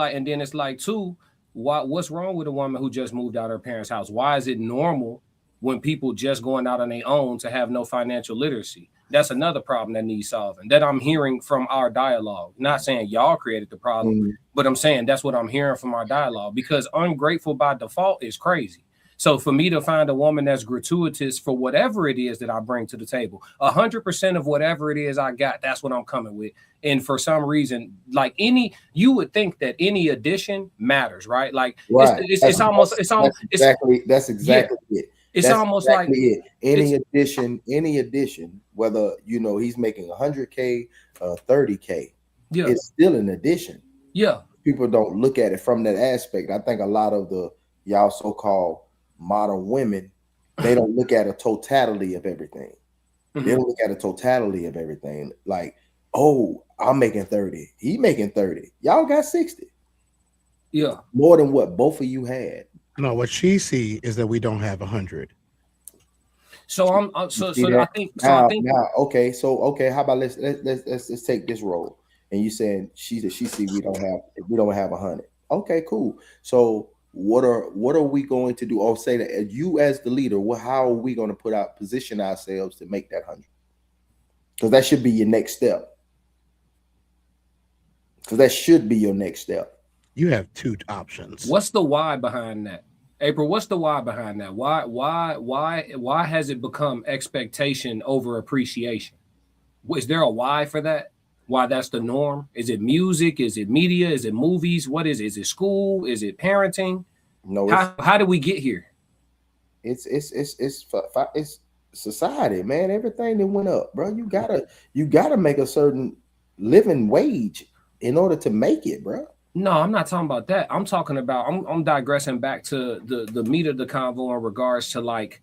S2: like too, what's wrong with a woman who just moved out of her parents' house? Why is it normal when people just going out on their own to have no financial literacy? That's another problem that needs solving, that I'm hearing from our dialogue. Not saying y'all created the problem, but I'm saying that's what I'm hearing from our dialogue, because ungrateful by default is crazy. So for me to find a woman that's gratuitous for whatever it is that I bring to the table, 100% of whatever it is I got, that's what I'm coming with. And for some reason, like you would think that any addition matters, right? Like it's
S8: exactly it.
S2: It's
S8: That's
S2: almost
S8: exactly like any addition, whether he's making 100K, 30K, it's still an addition.
S2: Yeah, people
S8: don't look at it from that aspect. I think a lot of y'all so-called modern women, they don't look at a totality of everything. Mm-hmm. They don't look at a totality of everything. Like, oh, I'm making 30, he making 30, y'all got 60.
S2: Yeah,
S8: more than what both of you had.
S4: No, what she see is that we don't have 100.
S8: So I think okay. How about let's take this role, and you saying she see we don't have 100. Okay, cool. So what are we going to do? Or say that you as the leader, how are we going to position ourselves to make that 100? Because that should be your next step.
S4: You have two options.
S2: What's the why behind that? April, what's the why behind that? Why has it become expectation over appreciation? Is there a why for that? Why that's the norm? Is it music? Is it media? Is it movies? What is it? Is it school? Is it parenting?
S8: No.
S2: How did we get here?
S8: It's society, man. Everything that went up, bro. You gotta make a certain living wage in order to make it, bro.
S2: No, I'm not talking about that. I'm talking about I'm digressing back to the meat of the convo in regards to like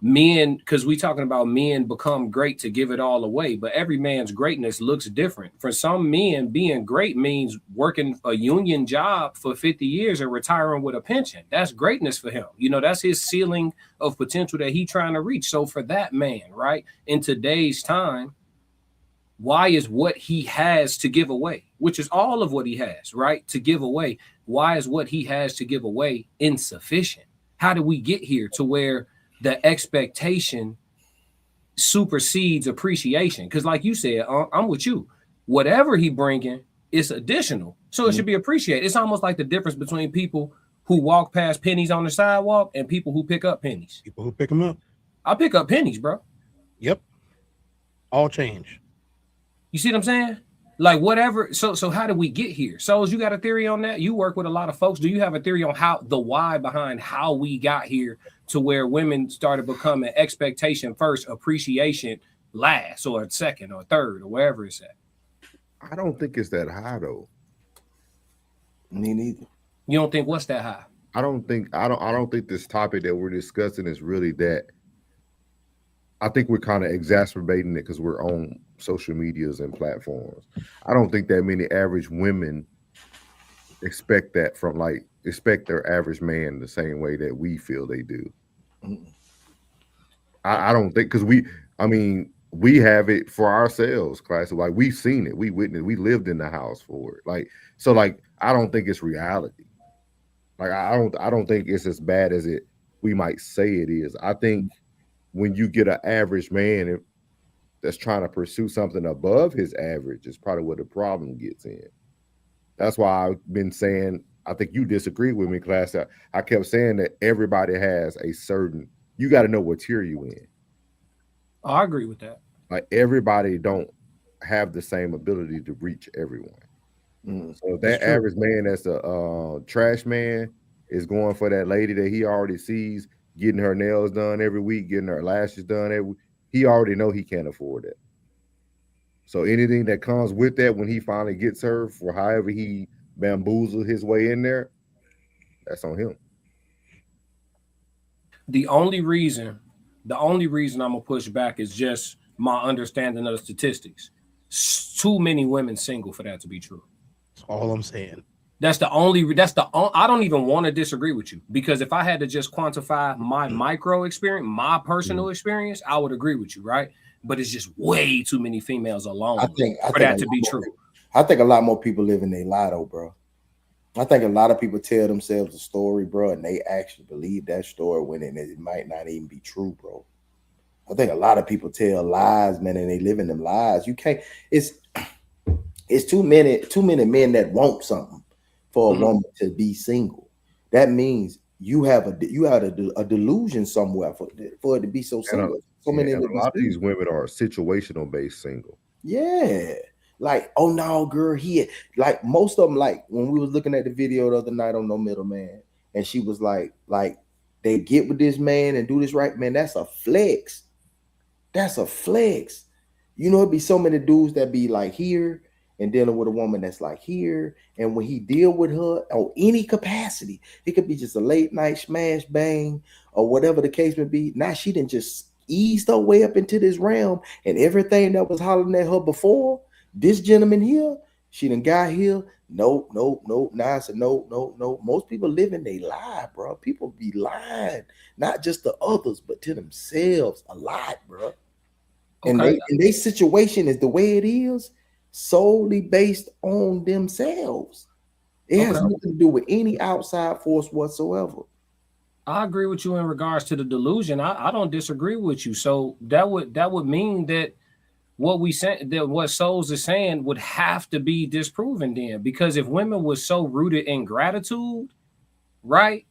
S2: men, because we talking about men become great to give it all away, but every man's greatness looks different. For some men, being great means working a union job for 50 years and retiring with a pension. That's greatness for him. That's his ceiling of potential that he's trying to reach. So for that man, right, in today's time, why is what he has to give away, which is all of what he has, right, to give away, why is what he has to give away insufficient? How do we get here to where the expectation supersedes appreciation? Because like you said, I'm with you. Whatever he bringing is additional, so it should be appreciated. It's almost like the difference between people who walk past pennies on the sidewalk and people who pick up pennies.
S4: People who pick them up.
S2: I pick up pennies, bro.
S4: Yep. All change.
S2: You see what I'm saying? Like whatever. So how did we get here? So you got a theory on that? You work with a lot of folks. Do you have a theory on how the why behind how we got here to where women started becoming expectation first, appreciation last, or second, or third, or wherever it's at?
S9: I don't think it's that high though.
S8: Me neither.
S2: You don't think what's that high?
S9: I don't think this topic that we're discussing is really that. I think we're kind of exacerbating it because we're on social medias and platforms. I don't think that many average women expect that expect their average man the same way that we feel they do. I don't think, because we have it for ourselves, class. Like we've seen it, we witnessed, we lived in the house for it. I don't think it's reality. Like I don't think it's as bad as we might say it is. I think when you get an average man that's trying to pursue something above his average is probably where the problem gets in. That's why I've been saying, I think you disagree with me, class. I kept saying that everybody has a certain, you got to know what tier you in.
S2: I agree with that.
S9: Like everybody don't have the same ability to reach everyone. So if that average man that's a trash man is going for that lady that he already sees, getting her nails done every week, getting her lashes done he already know he can't afford it. So anything that comes with that when he finally gets her, for however he bamboozled his way in there, that's on him.
S2: The only reason I'm gonna push back is just my understanding of the statistics. Too many women single for that to be true.
S4: That's all I'm saying.
S2: I don't even want to disagree with you, because if I had to just quantify my micro experience, my personal experience, I would agree with you, right? But it's just way too many females alone for that to be true.
S8: I think a lot more people live in their lie, though, bro. I think a lot of people tell themselves a story, bro, and they actually believe that story when it might not even be true, bro. I think a lot of people tell lies, man, and they live in them lies. You can't. It's too many men that want something for a woman to be single. That means you have a delusion somewhere for it to be so single.
S9: A lot of these women are situational based single.
S8: Yeah. Like, oh no, girl, like most of them, like when we was looking at the video the other night on No Middleman, and she was like they get with this man and do this right, man, that's a flex. That's a flex. You know, it'd be so many dudes that be like here and dealing with a woman that's like here, and when he deal with her on any capacity, it could be just a late night smash bang or whatever the case may be. Now she didn't just eased her way up into this realm, and everything that was hollering at her before, this gentleman here, she done got here. No. Now I said no. Most people live in they lie, bro. People be lying, not just to others, but to themselves a lot, bro. Okay. And their situation is the way it is solely based on themselves. It has nothing to do with any outside force whatsoever.
S2: I agree with you in regards to the delusion. I don't disagree with you. So that would mean that what Souls is saying would have to be disproven then, because if women were so rooted in gratitude, right,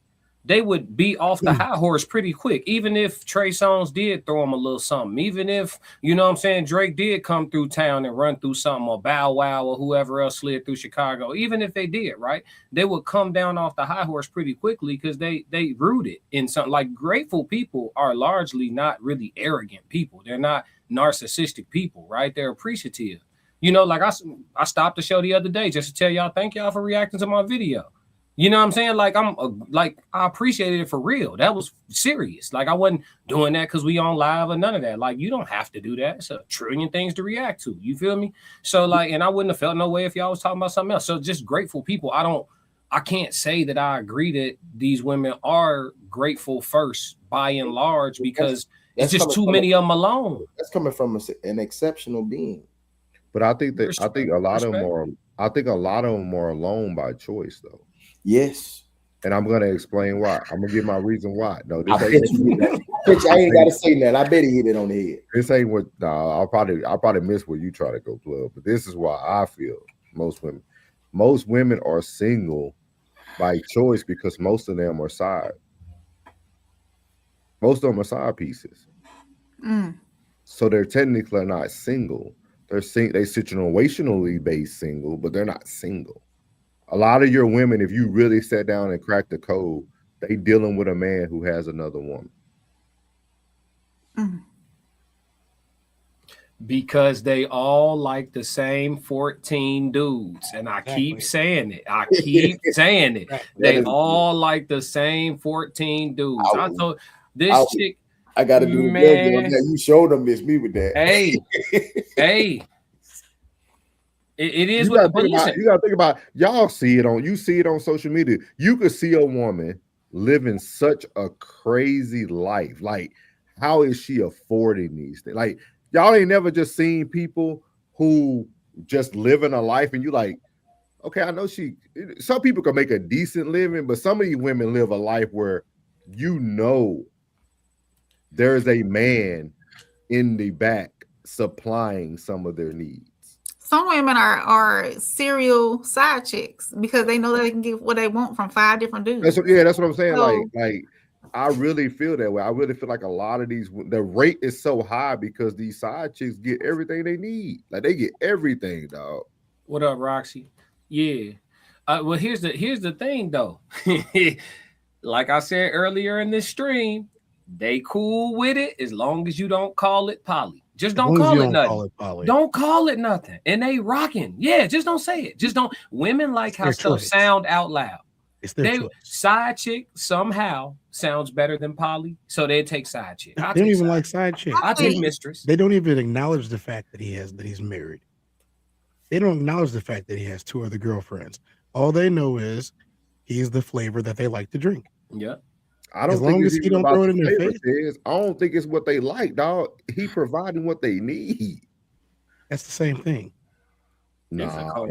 S2: they would be off the high horse pretty quick. Even if Trey Songz did throw them a little something, even if, you know what I'm saying, Drake did come through town and run through something, or Bow Wow or whoever else slid through Chicago, even if they did, right, they would come down off the high horse pretty quickly because they rooted in something. Like, grateful people are largely not really arrogant people. They're not narcissistic people, right? They're appreciative. You know, like I stopped the show the other day just to tell y'all thank y'all for reacting to my video. You know what I'm saying? Like, I appreciated it for real. That was serious. Like, I wasn't doing that because we on live or none of that. Like, you don't have to do that. It's a trillion things to react to. You feel me? So, like, and I wouldn't have felt no way if y'all was talking about something else. So just grateful people. I can't say that I agree that these women are grateful first by and large, because it's just too many of them alone.
S8: That's coming from an exceptional being.
S9: But I think a lot of them are alone by choice, though.
S8: Yes.
S9: And I'm gonna explain why. I'm gonna give my reason why. No,
S8: I ain't gotta say that. I bet he hit it on the head.
S9: This ain't what I'll probably miss where you try to go, Club. But this is why I feel most women are single by choice, because most of them are side. Most of them are side pieces. So they're technically not single, They situationally based single, but they're not single. A lot of your women, if you really sat down and cracked the code, they dealing with a man who has another woman.
S2: Because they all like the same 14 dudes. And I keep saying it. I keep saying it. They all like the same 14 dudes. I told this chick.
S8: I gotta do
S2: man.
S8: You showed them miss me with that.
S2: Hey, hey. It is
S9: you gotta think about y'all see it on social media. You could see a woman living such a crazy life. Like, how is she affording these things? Like, y'all ain't never just seen people who just living a life and you like, okay, I know some people can make a decent living, but some of these women live a life where there's a man in the back supplying some of their needs.
S7: Some women are serial side chicks because they know that they can get what they want from 5 different dudes.
S9: That's what I'm saying. So, like I really feel that way. I really feel like a lot of the rate is so high because these side chicks get everything they need. Like, they get everything, dog.
S2: What up, Roxy? Yeah. Well, here's the thing, though. Like I said earlier in this stream, they cool with it as long as you don't call it poly. Just don't call it nothing. Don't call it nothing. And they rocking. Yeah, just don't say it. Just don't. Women like how stuff sound out loud.
S4: It's their choice.
S2: Side chick somehow sounds better than poly, so they take side chick.
S4: They don't even like side chick.
S2: I take mistress.
S4: They don't even acknowledge the fact that he's married. They don't acknowledge the fact that he has 2 other girlfriends. All they know is he's the flavor that they like to drink.
S2: Yeah.
S9: I don't think he don't throw it in their face. I don't think it's what they like, dog. He providing what they need.
S4: That's the same thing.
S9: Nah,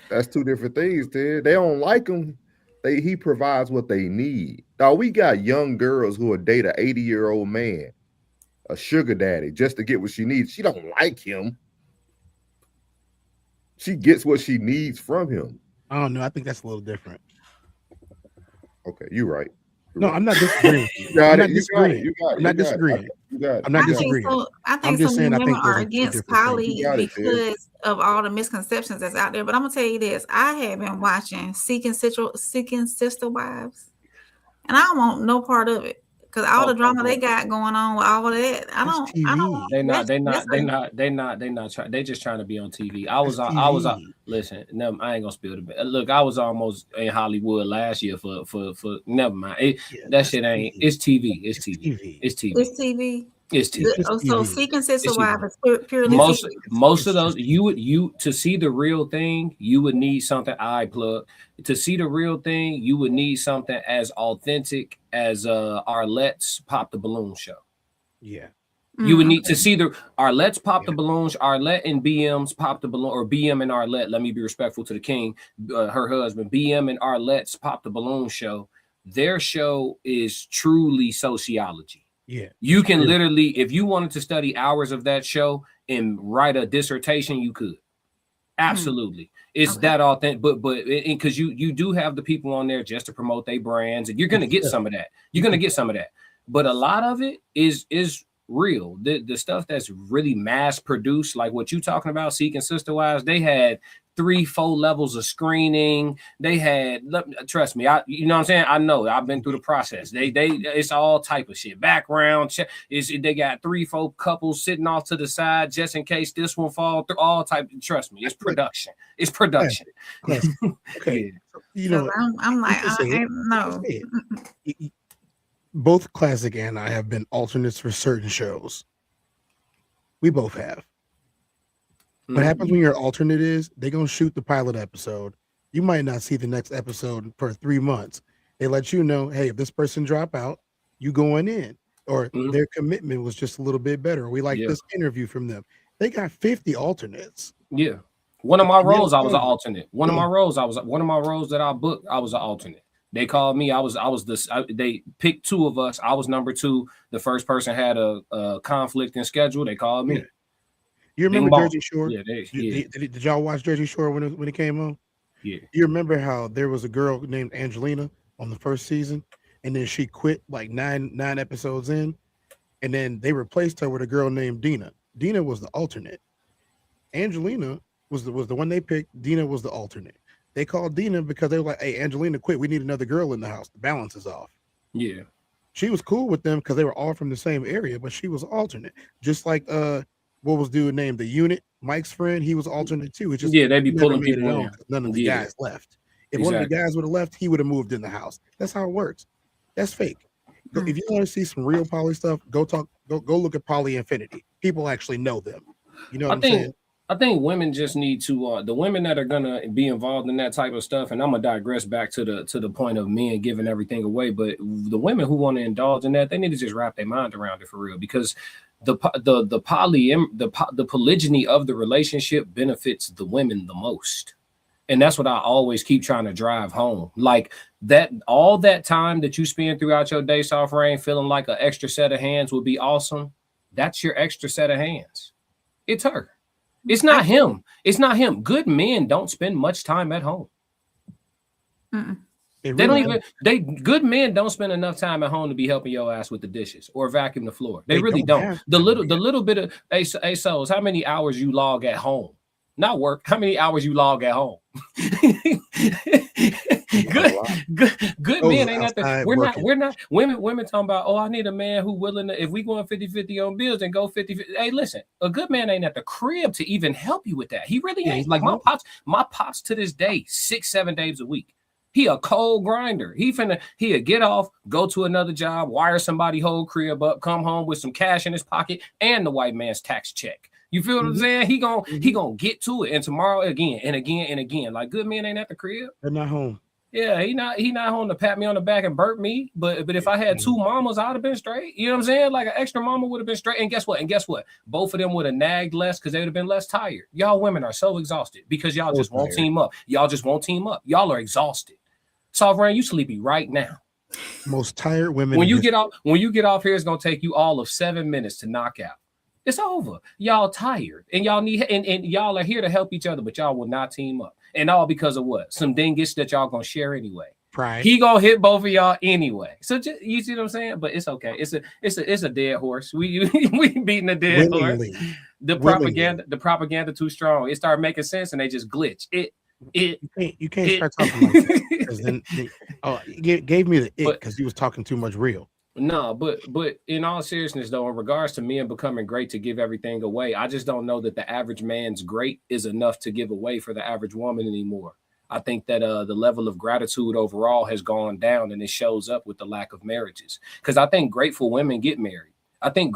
S9: that's 2 different things, Ted. They don't like him. He provides what they need. Dog, we got young girls who will date an 80-year-old man, a sugar daddy, just to get what she needs. She don't like him. She gets what she needs from him.
S4: I don't know. I think that's a little different.
S9: Okay, you're right.
S4: No, I'm not disagreeing. I'm not disagreeing. I'm not disagreeing. I'm not disagreeing.
S7: I think some women are against poly because of all the misconceptions that's out there. But I'm gonna tell you this: I have been watching Seeking Sister Wives, and I don't want no part of it because all the drama they got going on with all of that. I don't.
S2: They're not trying. They just trying to be on TV. I was listen. No, I ain't gonna spill the bit. Look, I was almost in Hollywood last year for never mind. That shit ain't. It's TV. It's TV. It's TV.
S7: It's TV.
S2: It's TV.
S7: So Seeking Sister Wives is purely
S2: most of those you to see the real thing, you would need something. To see the real thing, you would need something as authentic as Arlette's Pop the Balloon show.
S4: Yeah.
S2: You would need to see the Arlette's Pop the Balloons, Arlette and BM's Pop the Balloon, or BM and Arlette. Let me be respectful to the king, her husband. BM and Arlette's Pop the Balloon show. Their show is truly sociology.
S4: Yeah.
S2: You can literally, if you wanted to study hours of that show and write a dissertation, you could. Absolutely. It's that authentic, but because you do have the people on there just to promote their brands, and you're gonna get some of that. You're gonna get some of that. But a lot of it is real. The stuff that's really mass produced, like what you talking about, Seeking Sister Wives, they had 3-4 levels of screening. They had, trust me, you know what I'm saying? I know, I've been through the process. They it's all type of shit. Background check. They got 3-4 couples sitting off to the side just in case this one fall through. All type. Trust me, it's production. It's production.
S4: Okay. You know,
S7: I'm like, no.
S4: Both Classic and I have been alternates for certain shows. We both have. What happens when your alternate is they're going to shoot the pilot episode. You might not see the next episode for 3 months. They let you know, hey, if this person drop out, you going in. Or their commitment was just a little bit better. We like this interview from them. They got 50 alternates.
S2: Yeah. One of my roles, I was an alternate. One of my roles that I booked, I was an alternate. They called me. They picked 2 of us. I was number 2. The first person had a conflict in schedule. They called me.
S4: Yeah. You remember Jersey Shore?
S2: Yeah,
S4: Did y'all watch Jersey Shore when it came on?
S2: Yeah.
S4: You remember how there was a girl named Angelina on the first season, and then she quit like nine episodes in, and then they replaced her with a girl named Dina. Dina was the alternate. Angelina was the one they picked. Dina was the alternate. They called Dina because they were like, "Hey, Angelina, quit. We need another girl in the house. The balance is off."
S2: Yeah.
S4: She was cool with them because they were all from the same area, but she was alternate. Just like what was dude named the unit, Mike's friend, he was alternate too. It's just
S2: Yeah, they be
S4: never
S2: pulling
S4: made it
S2: people
S4: on
S2: in.
S4: because none of the
S2: Yeah.
S4: guys left. If one of the guys would have left, he would have moved in the house. That's how it works. That's fake. If you want to see some real poly stuff, go look at Poly Infinity. People actually know them. You know what I'm saying?
S2: I think women just need to the women that are gonna be involved in that type of stuff, and I'm gonna digress back to the point of men giving everything away, but the women who want to indulge in that, they need to just wrap their mind around it for real, because the polygyny of the relationship benefits the women the most. And that's what I always keep trying to drive home. Like that, all that time that you spend throughout your day, Soft Rain, feeling like an extra set of hands would be awesome. That's your extra set of hands. It's her. It's not him. It's not him. Good men don't spend much time at home. Good men don't spend enough time at home to be helping your ass with the dishes or vacuum the floor. They really don't. The little bit of hey souls, how many hours you log at home? Not work. How many hours you log at home? good men ain't nothing. We're not women talking about, oh, I need a man who willing to, if we going 50-50 on bills, then go 50-50. Hey, listen, a good man ain't at the crib to even help you with that. He really ain't. Like my pops to this day, 6-7 days a week. He a cold grinder. He'll get off, go to another job, wire somebody whole crib up, come home with some cash in his pocket and the white man's tax check. You feel what I'm saying? He gonna get to it, and tomorrow again and again and again. Like good men ain't at the crib.
S4: They're not home.
S2: Yeah, he not home to pat me on the back and burp me. But if I had two mamas, I'd have been straight. You know what I'm saying? Like an extra mama would have been straight. And guess what? Both of them would have nagged less because they would have been less tired. Y'all women are so exhausted because y'all just won't team up. Y'all are exhausted. Soft Rain, you sleepy right now.
S4: Most tired women.
S2: When you get off here, it's gonna take you all of 7 minutes to knock out. It's over. Y'all tired, and y'all need and y'all are here to help each other, but y'all will not team up. And all because of what? Some dingus that y'all gonna share anyway.
S4: Pride.
S2: He gonna hit both of y'all anyway. So just, you see what I'm saying? But it's okay. It's a dead horse. We beating a dead horse. The propaganda too strong. It started making sense, and they just glitch.
S4: You can't start talking like that. Then he gave me the because he was talking too much real.
S2: No, but in all seriousness, though, in regards to men becoming great to give everything away, I just don't know that the average man's great is enough to give away for the average woman anymore. I think that the level of gratitude overall has gone down, and it shows up with the lack of marriages. Because I think grateful women get married. I think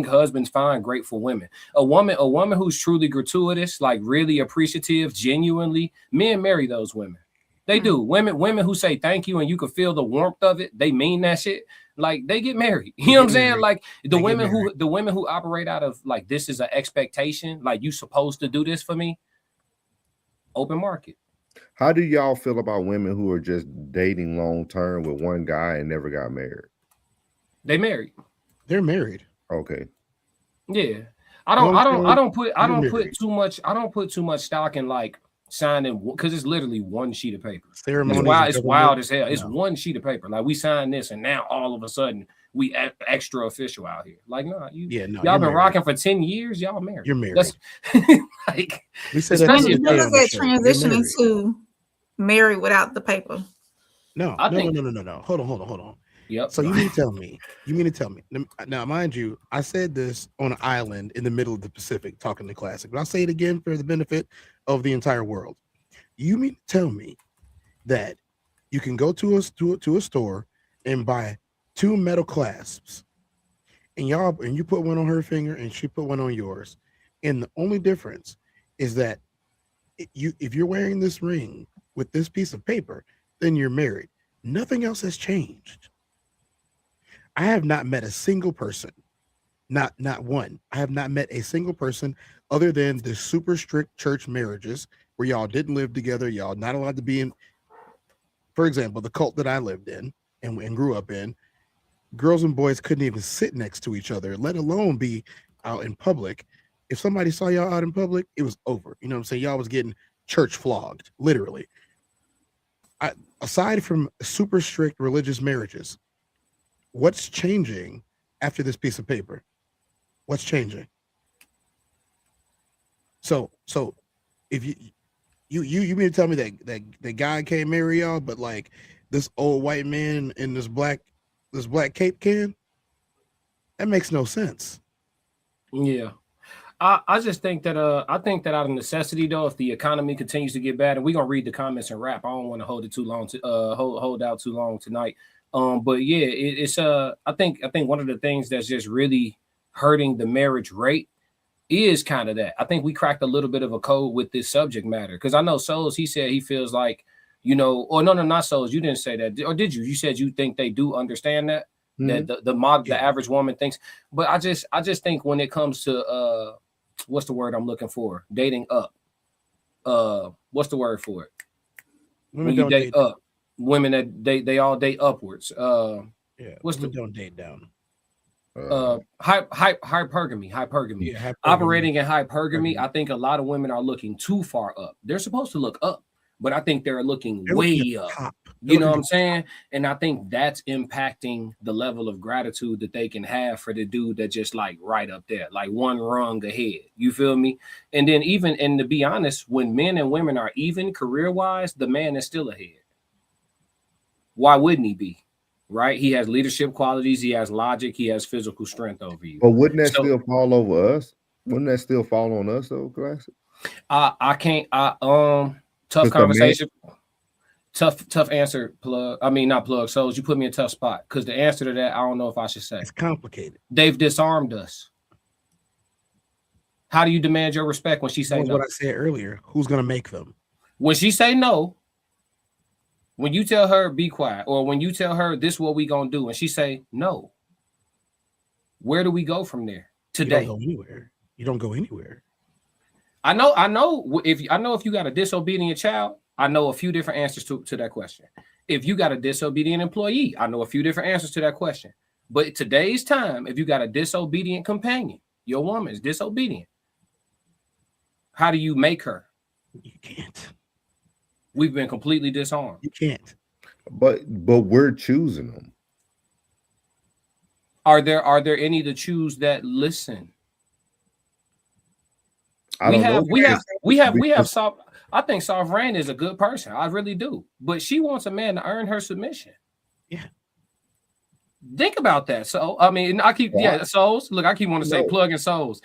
S2: husbands find grateful women. A woman who's truly gratuitous, like really appreciative, genuinely, men marry those women. They do. Women who say thank you and you can feel the warmth of it, they mean that shit. Like they get married. You know what I'm saying? Like the women who operate out of like this is an expectation, like you supposed to do this for me. Open market.
S9: How do y'all feel about women who are just dating long term with one guy and never got married?
S2: They married.
S4: They're married.
S9: Okay.
S2: Yeah. I don't put too much stock in like signing because it's literally one sheet of paper. It's wild as hell. It's one sheet of paper. Like we signed this, and now all of a sudden we extra official out here. Like y'all been rocking for 10 years. Y'all married.
S4: You're married.
S2: That's like
S4: we said
S7: that transition into married without the paper.
S4: No. Hold on.
S2: Yep.
S4: So you mean to tell me now, mind you, I said this on an island in the middle of the Pacific talking to Classic, but I'll say it again for the benefit of the entire world. You mean to tell me that you can go to a store and buy 2 metal clasps and you put one on her finger and she put one on yours, and the only difference is that if you're wearing this ring with this piece of paper, then you're married. Nothing else has changed. I have not met a single person, not one. I have not met a single person other than the super strict church marriages where y'all didn't live together. Y'all not allowed to be in, for example, the cult that I lived in and grew up in, girls and boys couldn't even sit next to each other, let alone be out in public. If somebody saw y'all out in public, it was over. You know what I'm saying? Y'all was getting church flogged, literally. Aside from super strict religious marriages, what's changing after this piece of paper? What's changing? So if you mean to tell me that the guy can't marry y'all, but like this old white man in this black cape can? That makes no sense.
S2: Yeah. I just think that I think that out of necessity though, if the economy continues to get bad, and we're gonna read the comments and wrap. I don't want to hold it too long to hold out too long tonight. But yeah, it's I think one of the things that's just really hurting the marriage rate is kind of that. I think we cracked a little bit of a code with this subject matter, because I know Souls, he said he feels like, you know, or no, not Souls, you didn't say that, or did you? You said you think they do understand that, that the average woman thinks. But I just think when it comes to what's the word I'm looking for? Dating up. What's the word for it?
S4: Women
S2: when you
S4: don't
S2: date up. Women that they all date upwards.
S4: Yeah,
S2: what's the
S4: don't date down?
S2: Hypergamy.
S4: Yeah,
S2: Operating in hypergamy, I think a lot of women are looking too far up. They're supposed to look up, but I think they're looking way up. You know what I'm saying? And I think that's impacting the level of gratitude that they can have for the dude that just like right up there, like one rung ahead. You feel me? And then and to be honest, when men and women are even career-wise, the man is still ahead. Why wouldn't he be? Right? He has leadership qualities. He has logic. He has physical strength over you.
S9: But wouldn't that still fall over us? Wouldn't that still fall on us though, Classic?
S2: I can't. Tough conversation. Tough answer, Plug. I mean, not Plug. So you put me in a tough spot, because the answer to that, I don't know if I should say.
S4: It's complicated.
S2: They've disarmed us. How do you demand your respect when she say no?
S4: What I said earlier. Who's gonna make them?
S2: When she say no, when you tell her be quiet, or when you tell her this is what we gonna do, and she say no, where do we go from there today?
S4: You don't go anywhere. You don't go anywhere.
S2: I know if you got a disobedient child, I know a few different answers to that question. If you got a disobedient employee, I know a few different answers to that question. But today's time, if you got a disobedient companion, your woman is disobedient, how do you make her?
S4: You can't.
S2: We've been completely disarmed.
S4: You can't.
S9: But we're choosing them.
S2: Are there any to choose that listen? We have soft. I think Sovereign is a good person. I really do. But she wants a man to earn her submission.
S4: Yeah.
S2: Think about that. So I mean, I keep Souls. Look, I keep wanting to say plugging Souls.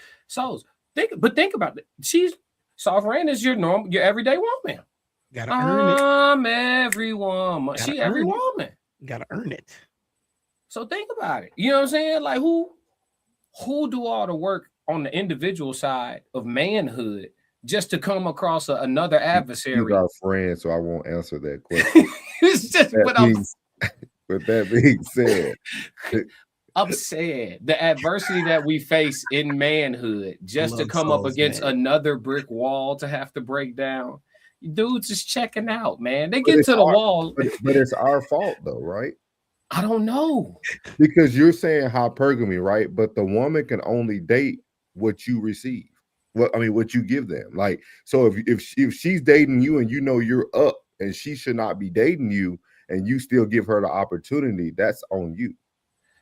S2: Think about it. She's Sovereign is your everyday woman.
S4: Gotta earn it.
S2: Every woman. She every woman.
S4: Gotta earn it.
S2: So think about it. You know what I'm saying? Like who do all the work on the individual side of manhood just to come across another adversary?
S9: He's our friend, so I won't answer that question.
S2: It's just
S9: with that being said,
S2: I'm saying the adversity that we face in manhood just to come up against another brick wall to have to break down. Dudes is checking out, man. They get to the wall.
S9: But it's our fault though, right?
S2: I don't know.
S9: Because you're saying hypergamy, right? But the woman can only date what you receive. What you give them. Like, so if she's dating you and you know you're up and she should not be dating you and you still give her the opportunity, that's on you.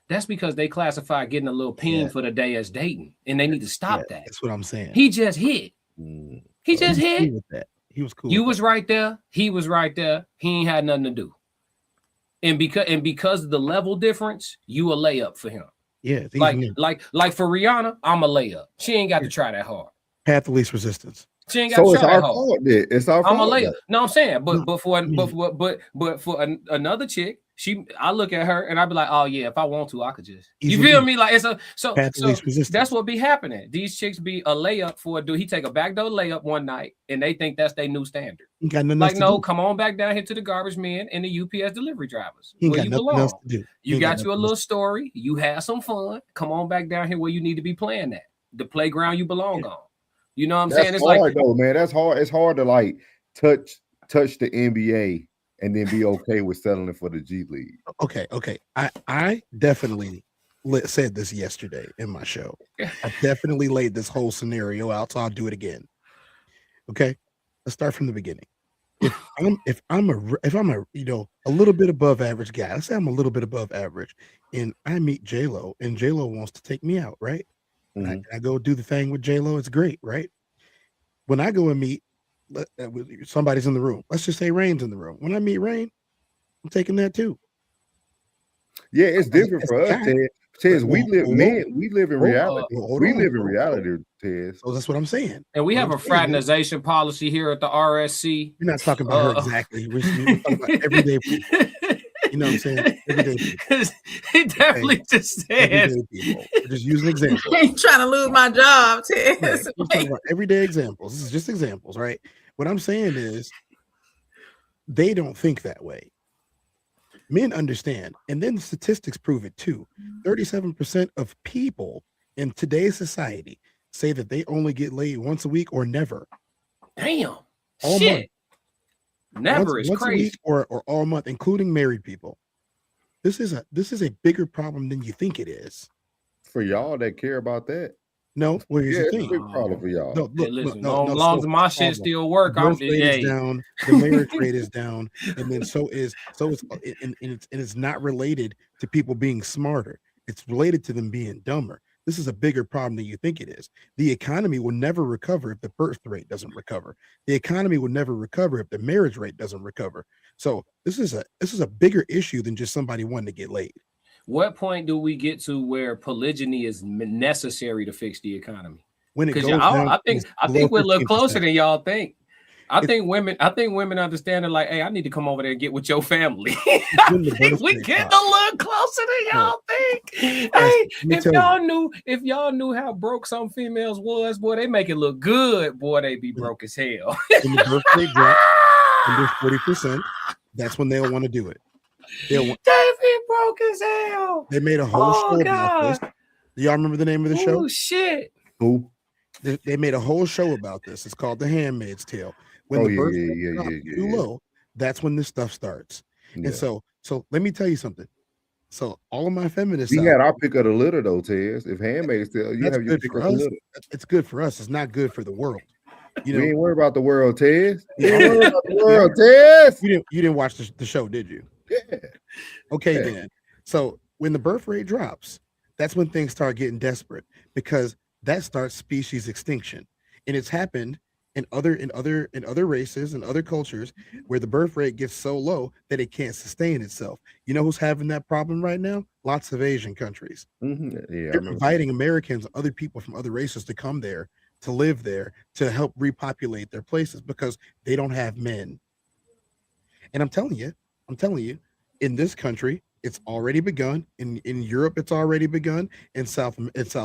S2: That's because they classify getting a little peen for the day as dating, and they need to stop that.
S4: That's what I'm saying.
S2: He just hit. He just hit.
S4: With that. He was cool.
S2: You was right there. He was right there. He ain't had nothing to do. And because of the level difference, you a layup for him.
S4: Yeah.
S2: Like for Rihanna, I'm a layup. She ain't got to try that hard.
S4: Path of least resistance.
S2: She ain't got to try that hard.
S9: Fault, it's our fault.
S2: I'm a layup. No, I'm saying, but for another chick, I look at her and I be like, oh yeah, if I want to, I could just. You feel me? Like so that's what be happening. These chicks be a layup for a dude. He take a backdoor layup one night and they think that's their new standard. Like, no, come on back down here to the garbage men and the UPS delivery drivers. Where you belong. You got you a little story. You had some fun. Come on back down here where you need to be playing at. The playground you belong on. You know what I'm saying? It's
S9: hard,
S2: like
S9: though, man. That's hard. It's hard to like touch the NBA and then be okay with settling for the G League.
S4: Okay. I definitely said this yesterday in my show. I definitely laid this whole scenario out, so I'll do it again. Okay, let's start from the beginning. If I'm a little bit above average guy, let's say I'm a little bit above average, and I meet J-Lo, and J-Lo wants to take me out, right? And I go do the thing with J-Lo. It's great, right? when I go and meet somebody's in the room, let's just say Rain's in the room. When I meet Rain, I'm taking that too.
S9: Yeah, it's different for us, Ted. Tez, we live in reality. We live in reality, Tez.
S4: So that's what I'm saying.
S2: And we have a fraternization policy here at the RSC.
S4: You're not talking about her exactly. We're talking about everyday people. You know what I'm saying? Everyday people.
S2: He definitely just said.
S4: Everyday people. We're just using examples.
S7: I ain't trying to lose my job, Tez.
S4: Right. We're talking about everyday examples. This is just examples, right? What I'm saying is they don't think that way. Men understand, and then the statistics prove it too. 37% of people in today's society say that they only get laid once a week or never.
S2: Damn.
S4: All
S2: Shit.
S4: Month.
S2: Never is
S4: once
S2: crazy.
S4: A week or all month, including married people. This is a bigger problem than you think it is.
S9: For y'all that care about that.
S4: No, well, here's the thing.
S9: It's a big problem for y'all.
S4: No, look,
S2: listen,
S4: no,
S2: long as my shit still work,
S4: the birth rate is down, the marriage rate is down, and then it's not related to people being smarter. It's related to them being dumber. This is a bigger problem than you think it is. The economy will never recover if the birth rate doesn't recover. The economy will never recover if the marriage rate doesn't recover. So this is a bigger issue than just somebody wanting to get laid.
S2: What point do we get to where polygyny is necessary to fix the economy?
S4: When it goes
S2: down, I think we're a little
S4: 15%.
S2: closer than y'all think. I think women understand it like, hey, I need to come over there and get with your family. I think we get a little closer than y'all think. Hey, if y'all knew how broke some females was, boy, they make it look good. Boy, they be broke as hell.
S4: When the birth rate drops under 40%, that's when they'll want to do it.
S2: They be broke as hell.
S4: They made a whole show about this. Do y'all remember the name of the show?
S2: Oh shit!
S9: Who?
S4: They made a whole show about this. It's called The Handmaid's Tale. When the birth rate drops too low, that's when this stuff starts.
S9: Yeah.
S4: And so let me tell you something. So all of my feminists,
S9: we had our pick of the litter though, Tez. If Handmaid's Tale, you have your pick of the litter.
S4: It's good for us. It's not good for the world. You know,
S9: we ain't worried about the world, Tez. You ain't worried about the world, Tez.
S4: You didn't watch the show, did you?
S9: Yeah.
S4: Okay, then. So when the birth rate drops, that's when things start getting desperate because that starts species extinction, and it's happened in other races and other cultures where the birth rate gets so low that it can't sustain itself. You know who's having that problem right now? Lots of Asian countries.
S9: Mm-hmm. Yeah,
S4: they're inviting Americans, other people from other races to come there, to live there, to help repopulate their places because they don't have men. And I'm telling you, in this country, it's already begun. In Europe, it's already begun. In South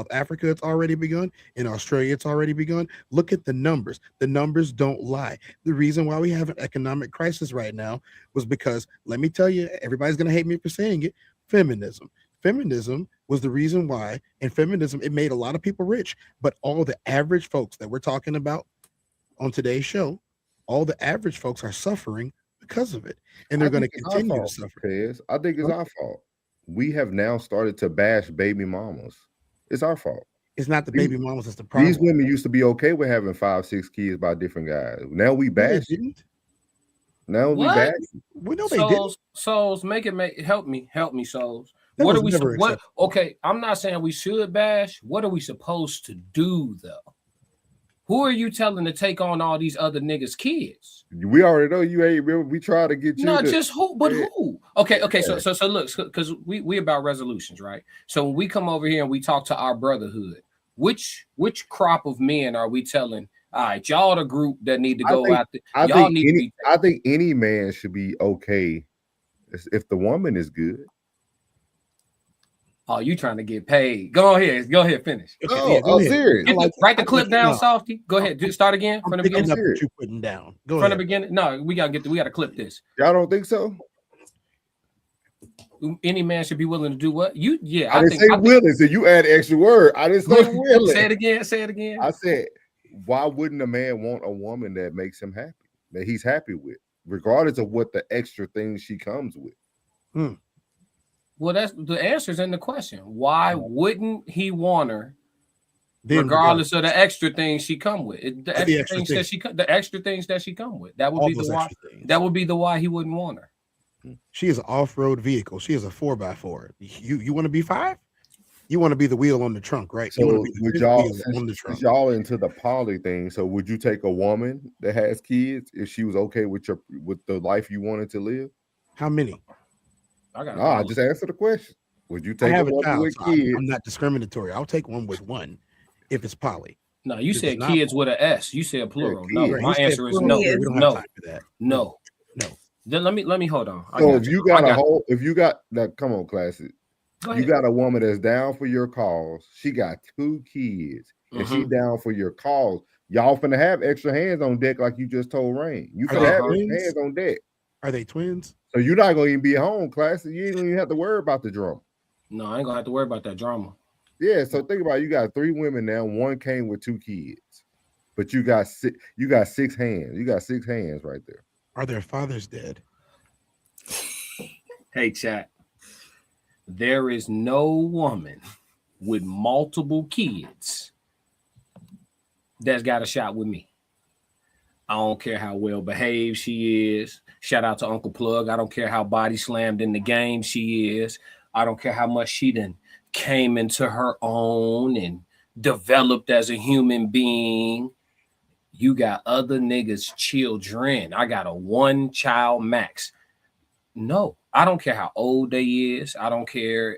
S4: Africa, it's already begun. In Australia, it's already begun. Look at the numbers. The numbers don't lie. The reason why we have an economic crisis right now was because, let me tell you, everybody's going to hate me for saying it, feminism. Feminism was the reason why, and feminism, it made a lot of people rich, but all the average folks that we're talking about on today's show, all the average folks are suffering because of it, and they're going to continue to suffer.
S9: I think it's our fault. We have now started to bash baby mamas. It's our fault.
S4: It's not the baby mamas that's the problem.
S9: These women used to be okay with having 5-6 kids by different guys. Now we bash it. Now we bash it.
S4: We know they didn't.
S2: Souls, help me, Souls. What are we? Okay, I'm not saying we should bash. What are we supposed to do though? Who are you telling to take on all these other niggas' kids?
S9: We already know you ain't. We try to get you.
S2: Not just who, but who. Okay. So look, because we about resolutions, right? So when we come over here and we talk to our brotherhood, which crop of men are we telling? All right, y'all the group that need to go out there.
S9: I think any man should be okay if the woman is good.
S2: Oh, you trying to get paid? Go ahead, finish.
S9: Oh, serious.
S2: Write the clip down, Softy. Go ahead, start again from the beginning.
S4: Up what you putting down. Go
S2: from
S4: ahead.
S2: The beginning. No, we gotta clip this.
S9: Y'all don't think so?
S2: Any man should be willing to do what? I
S9: didn't say willing. So you add extra word. I didn't say willing.
S2: Say it again.
S9: I said, why wouldn't a man want a woman that makes him happy, that he's happy with, regardless of what the extra things she comes with?
S2: Well, that's the answer's in the question. Why wouldn't he want her, regardless of the extra things she come with? The extra things that she come with. That would be the why. That would be the why he wouldn't want her.
S4: She is an off-road vehicle. She is a 4x4. You want to be 5? You want to be the wheel on the trunk, right?
S9: So
S4: You want to be the
S9: would
S4: fifth
S9: y'all,
S4: wheel on the trunk.
S9: since y'all into the poly thing, so would you take a woman that has kids if she was okay with the life you wanted to live?
S4: How many?
S9: I just answered the question. Would you
S4: I
S9: take a
S4: have a
S9: woman
S4: child,
S9: with
S4: so
S9: kids?
S4: I'm not discriminatory. I'll take one with one if it's poly.
S2: No, you
S4: If
S2: said
S4: it's not
S2: kids with an S. You said plural.
S9: Yeah,
S2: No,
S9: kids.
S2: my
S4: He said
S2: answer is
S4: plural.
S2: no.
S4: Yeah, we don't have
S2: No.
S4: time for that.
S2: No.
S4: No.
S2: Then let me hold on.
S9: So if you got if you got that, come on, classic.
S2: Go
S9: You
S2: ahead.
S9: got a woman that's down for your cause. She got 2 kids, and she down for your cause. Y'all finna have extra hands on deck, like you just told Rain. You finna have extra hands on deck.
S4: Are they twins?
S9: So you're not gonna even be at home, classic. You ain't gonna even have to worry about the drama.
S2: No, I ain't gonna have to worry about that drama.
S9: Yeah. So think about it. You got 3 women now. One came with 2 kids, but you got 6 hands. You got 6 hands right there.
S4: Are their fathers dead?
S2: Hey, chat. There is no woman with multiple kids that's got a shot with me. I don't care how well behaved she is. Shout out to Uncle Plug. I don't care how body slammed in the game she is. I don't care how much she done came into her own and developed as a human being. You got other niggas' children. I got a 1-child max. No, I don't care how old they is. I don't care.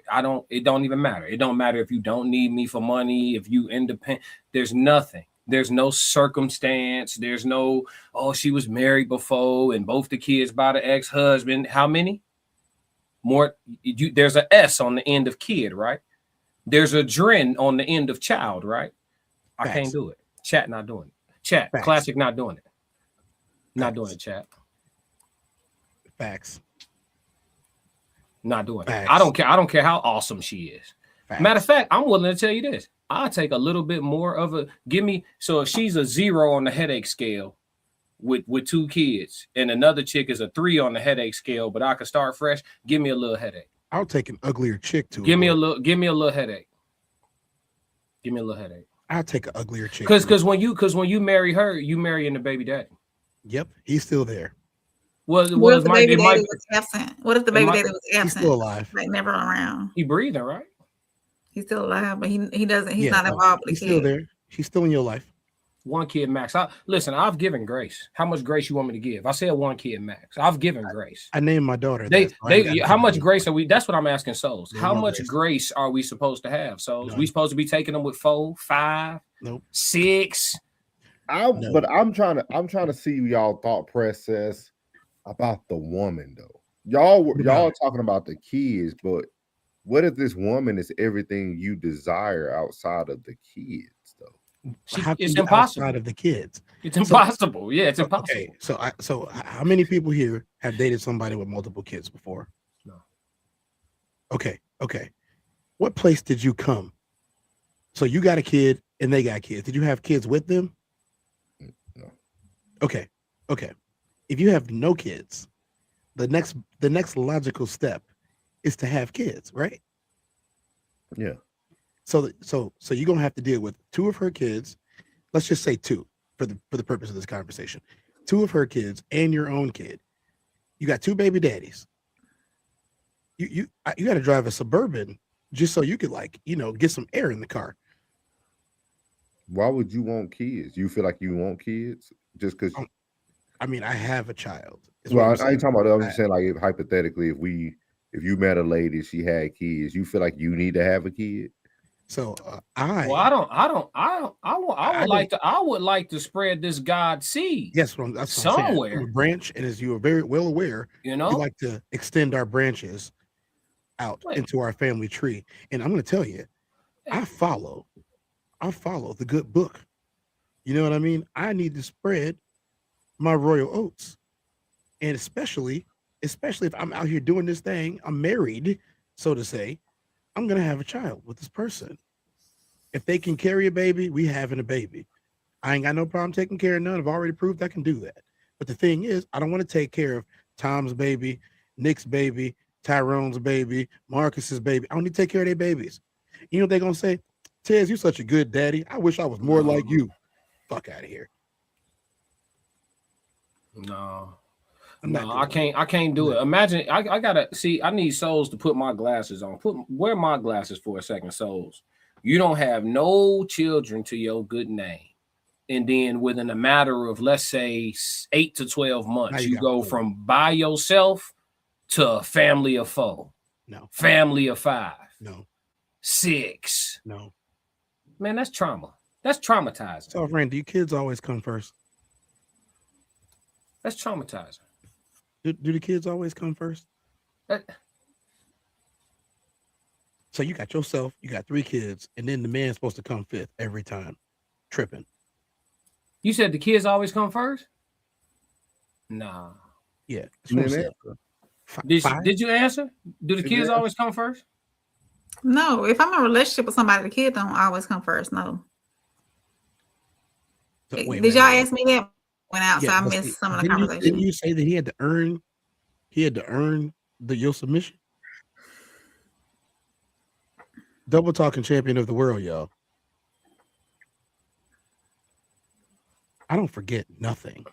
S2: It don't even matter. It don't matter if you don't need me for money, if you independent. There's nothing. There's no circumstance. There's no, she was married before and both the kids by the ex-husband. How many? More. There's an S on the end of kid, right? There's a dren on the end of child, right? I can't do it. Chat not doing it. Chat.
S4: Facts.
S2: Classic not doing it. Not doing it, chat.
S4: Facts.
S2: Not doing
S4: Facts.
S2: it. I don't care. I don't care how awesome she is.
S4: Facts.
S2: Matter of fact, I'm willing to tell you this. I'll take a little bit more of a so if she's a 0 on the headache scale with 2 kids and another chick is a 3 on the headache scale, but I can start fresh, give me a little headache.
S4: I'll take an uglier chick too.
S2: Give me a little headache. Give me a little headache.
S4: I'll take an uglier chick.
S2: Because when you marry her, you marrying the baby daddy.
S4: Yep, he's still there.
S7: What if the baby daddy was absent? What if the baby daddy was absent?
S4: He's still alive.
S7: Like never around.
S2: He breathing, right?
S7: He's still alive, but he doesn't. He's not involved with the
S4: He's still there. He's still in your life.
S2: 1 kid max. Listen, I've given grace. How much grace you want me to give? I said 1 kid max. I've given grace.
S4: I named my daughter.
S2: How much grace are we? That's what I'm asking souls. How much grace are we supposed to have? Souls? We supposed to be taking them with 4, 5, 6.
S9: But I'm trying to see y'all thought process about the woman though. Y'all talking about the kids, but what if this woman is everything you desire outside of the kids though?
S2: It's impossible.
S4: Outside of the kids.
S2: It's impossible. Yeah, it's impossible.
S4: Okay, so how many people here have dated somebody with multiple kids before?
S2: No.
S4: Okay. What place did you come? So you got a kid and they got kids. Did you have kids with them?
S9: No.
S4: Okay. If you have no kids, the next logical step is to have kids, right?
S9: Yeah.
S4: So you're gonna have to deal with 2 of her kids. Let's just say 2 for the purpose of this conversation. 2 of her kids and your own kid. You got 2 baby daddies. You got to drive a Suburban just so you could get some air in the car.
S9: Why would you want kids? You feel like you want kids just because?
S4: I mean, I have a child.
S9: Well, I ain't talking about that. I'm just saying, like, if hypothetically, if you met a lady, she had kids, you feel like you need to have a kid.
S4: So
S2: I would like to spread this God seed.
S4: Yes, that's
S2: somewhere.
S4: A branch, and as you are very well aware, we like to extend our branches out into our family tree. And I'm going to tell you, I follow the good book. You know what I mean? I need to spread my royal oats, and especially if I'm out here doing this thing, I'm married, so to say. I'm going to have a child with this person. If they can carry a baby, we having a baby. I ain't got no problem taking care of none. I've already proved I can do that. But the thing is, I don't want to take care of Tom's baby, Nick's baby, Tyrone's baby, Marcus's baby. I don't need to take care of their babies. You know what they're going to say? Tez, you're such a good daddy. I wish I was more like you. Fuck out of here.
S2: No. No, I can't do it. Imagine I gotta see. I need souls to put my glasses on. Wear my glasses for a second, souls. You don't have no children to your good name, and then within a matter of, let's say, 8 to 12 months, you go from by yourself to a family of 4.
S4: No.
S2: Family of 5.
S4: No.
S2: 6.
S4: No.
S2: Man, that's trauma. That's traumatizing.
S4: So, Rand, do your kids always come first?
S2: That's traumatizing.
S4: Do the kids always come first? So you got yourself, you got 3 kids, and then the man's supposed to come 5th every time. Tripping.
S2: You said the kids always come first? Nah.
S4: Yeah.
S2: Did you answer? Do the kids always come first?
S7: No. If I'm in a relationship with somebody, the kid don't always come first. No.
S4: So,
S7: did y'all ask me that? Went out, so I missed some of the conversation.
S4: Didn't you say that he had to earn your submission? Double talking champion of the world, y'all. I don't forget nothing.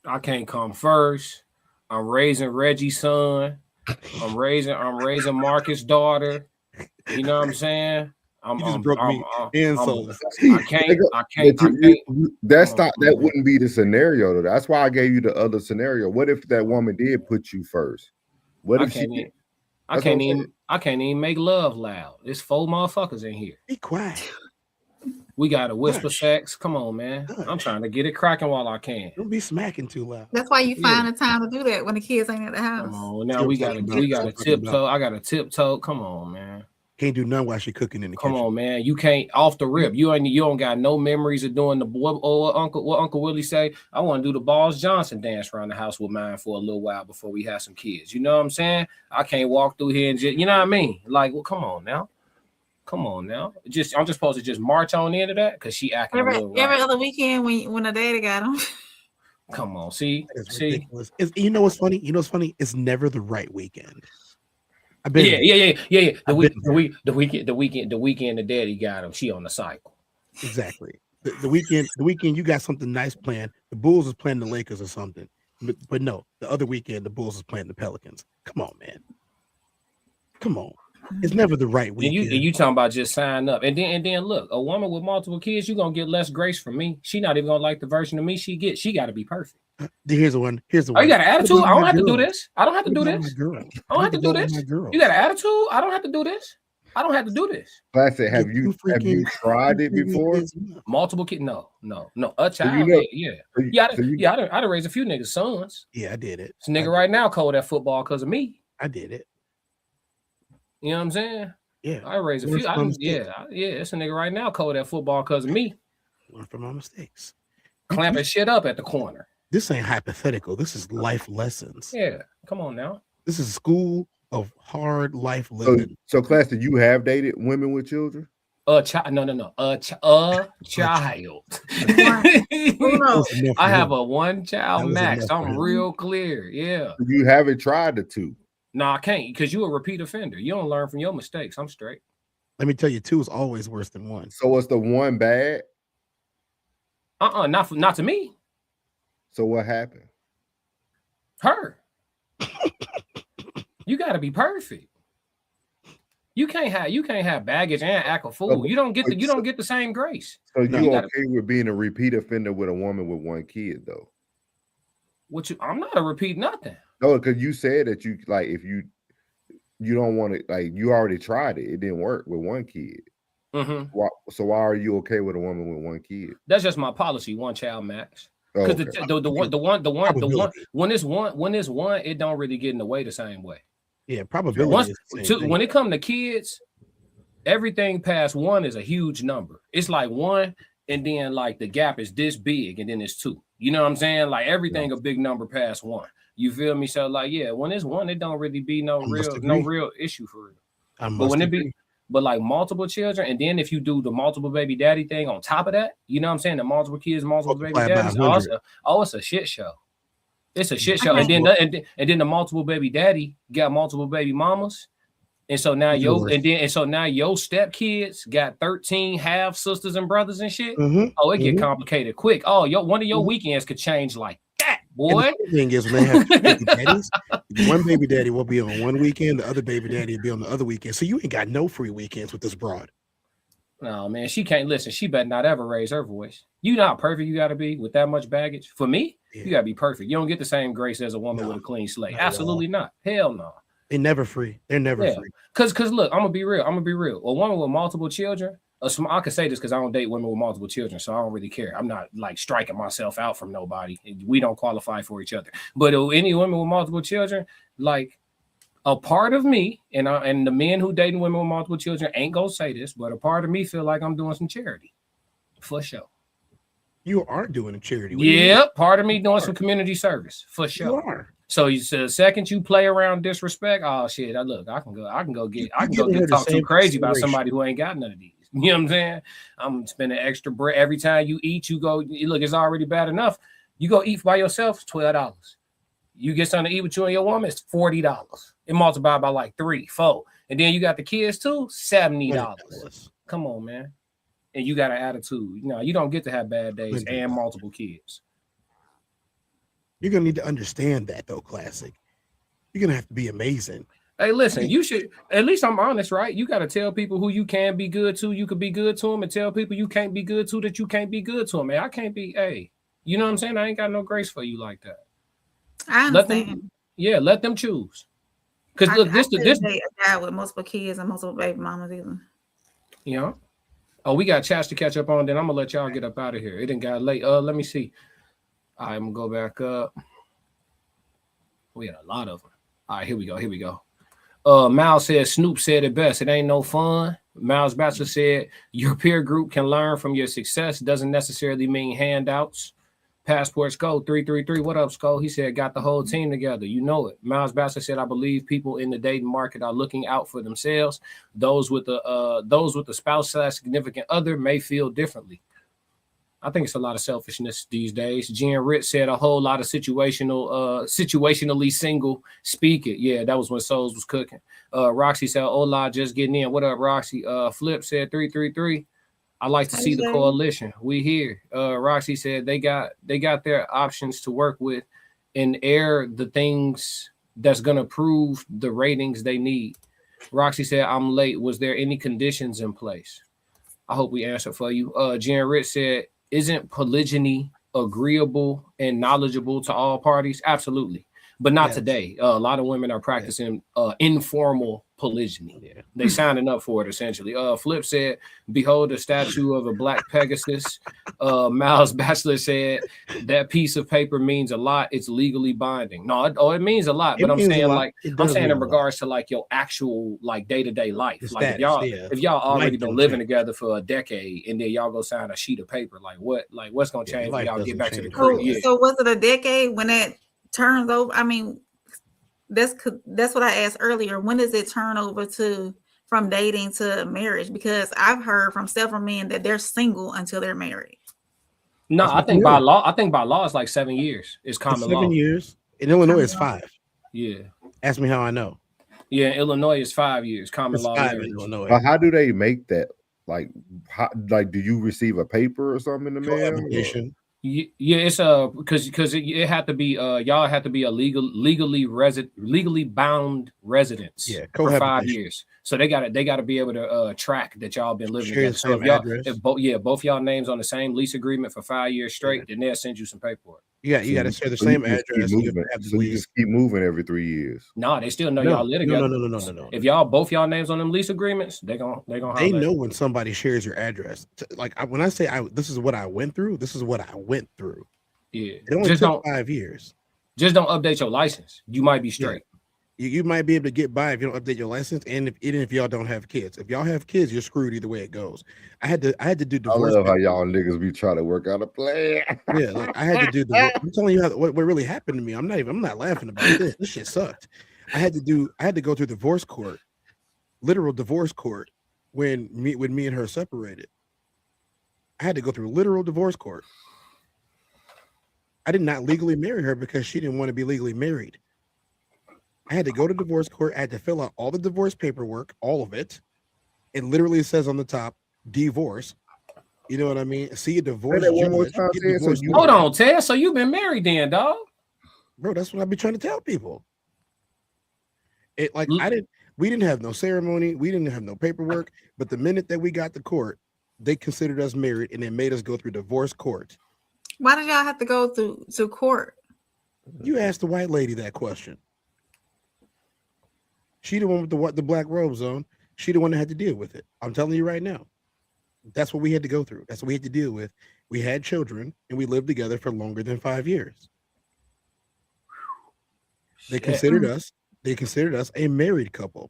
S2: I can't come first. I'm raising Reggie's son. I'm raising Marcus' daughter. You know what I'm saying? I can't.
S9: That wouldn't be the scenario though. That's why I gave you the other scenario. What if that woman did put you first? What if
S2: I can't even make love loud. There's 4 motherfuckers in here.
S4: Be quiet.
S2: We got to whisper sex. Come on, man. I'm trying to get it cracking while I can.
S4: Don't be smacking too loud.
S7: That's why you find the time to do that when the kids ain't at the house.
S2: Come on, now we got to tiptoe. I got to tiptoe. Come on, man.
S4: Can't do nothing while she cooking in the kitchen.
S2: Come on, man. You can't off the rip. You don't got no memories of doing what Uncle Willie say. I want to do the Balls Johnson dance around the house with mine for a little while before we have some kids. You know what I'm saying? I can't walk through here and just, you know what I mean? Like, well, come on now. I'm just supposed to just march on into that because she acting
S7: every other weekend when the daddy got him.
S2: Come on, see.
S4: You know what's funny? It's never the right weekend.
S2: Yeah. The weekend the daddy got him. She on the cycle.
S4: Exactly. The weekend you got something nice planned. The Bulls is playing the Lakers or something. But no, the other weekend the Bulls is playing the Pelicans. Come on, man. Come on. It's never the right weekend.
S2: And you talking about just sign up. And then look, a woman with multiple kids, you're gonna get less grace from me. She not even gonna like the version of me she gets. She gotta be perfect.
S4: Here's the one.
S2: Oh, you got an attitude? I don't have to do this. I don't have to do this. I don't have to do this. You got an attitude? I don't have to do this. I don't have to do this.
S9: Classic. Have you tried it before?
S2: Multiple kids? No. A child? I done raised a few niggas' sons.
S4: Yeah, I did it.
S2: This nigga right now cold at football because of me.
S4: I did it.
S2: You know what I'm saying?
S4: Yeah.
S2: I raised a few. It's a nigga right now cold at football because of me.
S4: Learn from my mistakes.
S2: Clamping shit up at the corner.
S4: This ain't hypothetical. This is life lessons.
S2: Yeah. Come on now.
S4: This is school of hard life living.
S9: So class, did you have dated women with children?
S2: No. A child. I have a 1-child max. I'm real clear. Yeah.
S9: You haven't tried the 2.
S2: No, I can't because you a repeat offender. You don't learn from your mistakes. I'm straight.
S4: Let me tell you, 2 is always worse than 1.
S9: So was the 1 bad?
S2: Not to me.
S9: So what happened?
S2: Her. You got to be perfect. You can't have baggage and act a fool. You don't get the same grace.
S9: So you okay with being a repeat offender with a woman with 1 kid though?
S2: I'm not a repeat nothing.
S9: No, because you said that you like if you don't want to, like, you already tried it. It didn't work with 1 kid.
S2: Mm-hmm.
S9: So why are you okay with a woman with 1 kid?
S2: That's just my policy. 1-child max. Because when it's one, it don't really get in the way the same way.
S4: Yeah, probability.
S2: When it comes to kids, everything past 1 is a huge number. It's like 1, and then like the gap is this big, and then it's 2. You know what I'm saying? Like everything a big number past 1. You feel me? So like, yeah, when it's 1, it don't really be no real issue for real. But when it be, but like multiple children, and then if you do the multiple baby daddy thing on top of that, you know what I'm saying? The multiple kids, multiple baby daddies. It's a shit show. It's a shit show. And then the multiple baby daddy got multiple baby mamas. And so now
S4: Yours.
S2: now your stepkids got 13 half sisters and brothers and shit.
S4: Mhm,
S2: Oh, it get
S4: mhm.
S2: complicated quick. Oh, one of your weekends could change like that,
S4: And
S2: boy.
S4: the funny thing is, when they have two baby daddies, one baby daddy will be on one weekend, the other baby daddy will be on the other weekend. So you ain't got no free weekends with this broad.
S2: No, man, she can't listen. She better not ever raise her voice. You know how perfect you got to be with that much baggage. For me, you got to be perfect. You don't get the same grace as a woman with a clean slate. Absolutely not. Hell no.
S4: They're never free. They're never free.
S2: Cause look, I'm gonna be real. A woman with multiple children. I can say this because I don't date women with multiple children, so I don't really care. I'm not like striking myself out from nobody. We don't qualify for each other. But any women with multiple children, like a part of me, and the men who dating women with multiple children ain't gonna say this, but a part of me feel like I'm doing some charity, for sure.
S4: You are doing a charity.
S2: Yeah, part of me doing some community service, for sure.
S4: You are.
S2: So the second you play around disrespect, oh shit! I can go get talked to crazy about somebody who ain't got none of these. You know what I'm saying? I'm spending extra bread every time you eat. You go look. It's already bad enough. You go eat by yourself, $12. You get something to eat with you and your woman, it's $40. It multiplied by like 3, 4, and then you got the kids too, $70. Come on, man. And you got an attitude. You know, you don't get to have bad days and multiple kids.
S4: You're gonna need to understand that though, Classic. You're gonna have to be amazing.
S2: Hey, listen, you should, at least I'm honest, right? You got to tell people who you can be good to, you could be good to them, and tell people you can't be good to that you can't be good to them. Man, I can't be, you know what I'm saying? I ain't got no grace for you like that.
S7: I understand.
S2: Let them choose. Because look, this
S7: a guy with multiple kids and multiple baby mamas either.
S2: You know? Oh, we got chats to catch up on, then I'm gonna let y'all get up out of here. It didn't got late. Let me see. I'm gonna go back up. We had a lot of them. All right, here we go. Miles said Snoop said it best. It ain't no fun. Miles Batchelor said your peer group can learn from your success. Doesn't necessarily mean handouts. Passport Skull 333. What up, Skull? He said got the whole team together. You know it. Miles Batchelor said I believe people in the dating market are looking out for themselves. Those with the spouse/significant other may feel differently. I think it's a lot of selfishness these days. Jen Ritt said a whole lot of situationally single speak it. Yeah, that was when Souls was cooking. Roxy said, hola, just getting in. What up, Roxy? Flip said 333. I like to see the coalition. We here. Roxy said they got their options to work with and air the things that's gonna prove the ratings they need. Roxy said, I'm late. Was there any conditions in place? I hope we answered for you. Jen Ritt said, isn't polygyny agreeable and knowledgeable to all parties? Absolutely. But not today. A lot of women are practicing informal polygyny. Yeah. They signing up for it essentially. Flip said, behold a statue of a black Pegasus. Miles Batchelor said that piece of paper means a lot. It's legally binding. No, it means a lot, but I'm saying in regards to like your actual like day-to-day life.
S4: The
S2: like
S4: status,
S2: if y'all already been living together for a decade and then y'all go sign a sheet of paper, what's gonna change when y'all get back to the crib?
S7: So was it a decade when it turns over? I mean, that's what I asked earlier. When does it turn over from dating to marriage? Because I've heard from several men that they're single until they're married.
S2: No, I think by law it's like 7 years. It's common law.
S4: 7 years. In Illinois, it's 5.
S2: Yeah.
S4: Ask me how I know.
S2: Yeah, in Illinois is 5 years. Common law.
S4: 5 in Illinois.
S9: But how do they make that? Like, do you receive a paper or something in the mail?
S2: Yeah, it's because it had to be y'all had to be a legally bound residents for 5 years. So they got to be able to track that y'all been living together. So if both y'all names on the same lease agreement for 5 years straight, then they'll send you some paperwork.
S4: Yeah, you got to share the same address.
S9: You just keep moving every 3 years.
S2: No, they still know y'all live together.
S4: No.
S2: If both y'all names on them lease agreements, they know
S4: when somebody shares your address. Like when I say this is what I went through. This is what I went through.
S2: Yeah,
S4: it only took 5 years.
S2: Just don't update your license. You might be straight.
S4: Yeah. You might be able to get by if you don't update your license, and even if y'all don't have kids. If y'all have kids, you're screwed either way it goes. I had to do divorce.
S9: I love how y'all niggas be trying to work out a plan.
S4: Yeah, like I had to do divorce. I'm telling you what really happened to me. I'm not laughing about this. This shit sucked. I had to go through divorce court, literal divorce court, when me and her separated. I had to go through literal divorce court. I did not legally marry her because she didn't want to be legally married. I I had to go to divorce court. I had to fill out all the divorce paperwork, all of it. It literally says on the top, divorce. You know what I mean? See a divorce judge.
S2: Hold on, Ted. So you've been married then, dog?
S4: Bro, that's what I be trying to tell people. It like we didn't have no ceremony, we didn't have no paperwork, but the minute that we got to court, they considered us married and they made us go through divorce court.
S7: Why did y'all have to go to court?
S4: You asked the white lady that question. She the one with the black robes on. She the one that had to deal with it. I'm telling you right now. That's what we had to go through. That's what we had to deal with. We had children and we lived together for longer than 5 years. They considered us a married couple.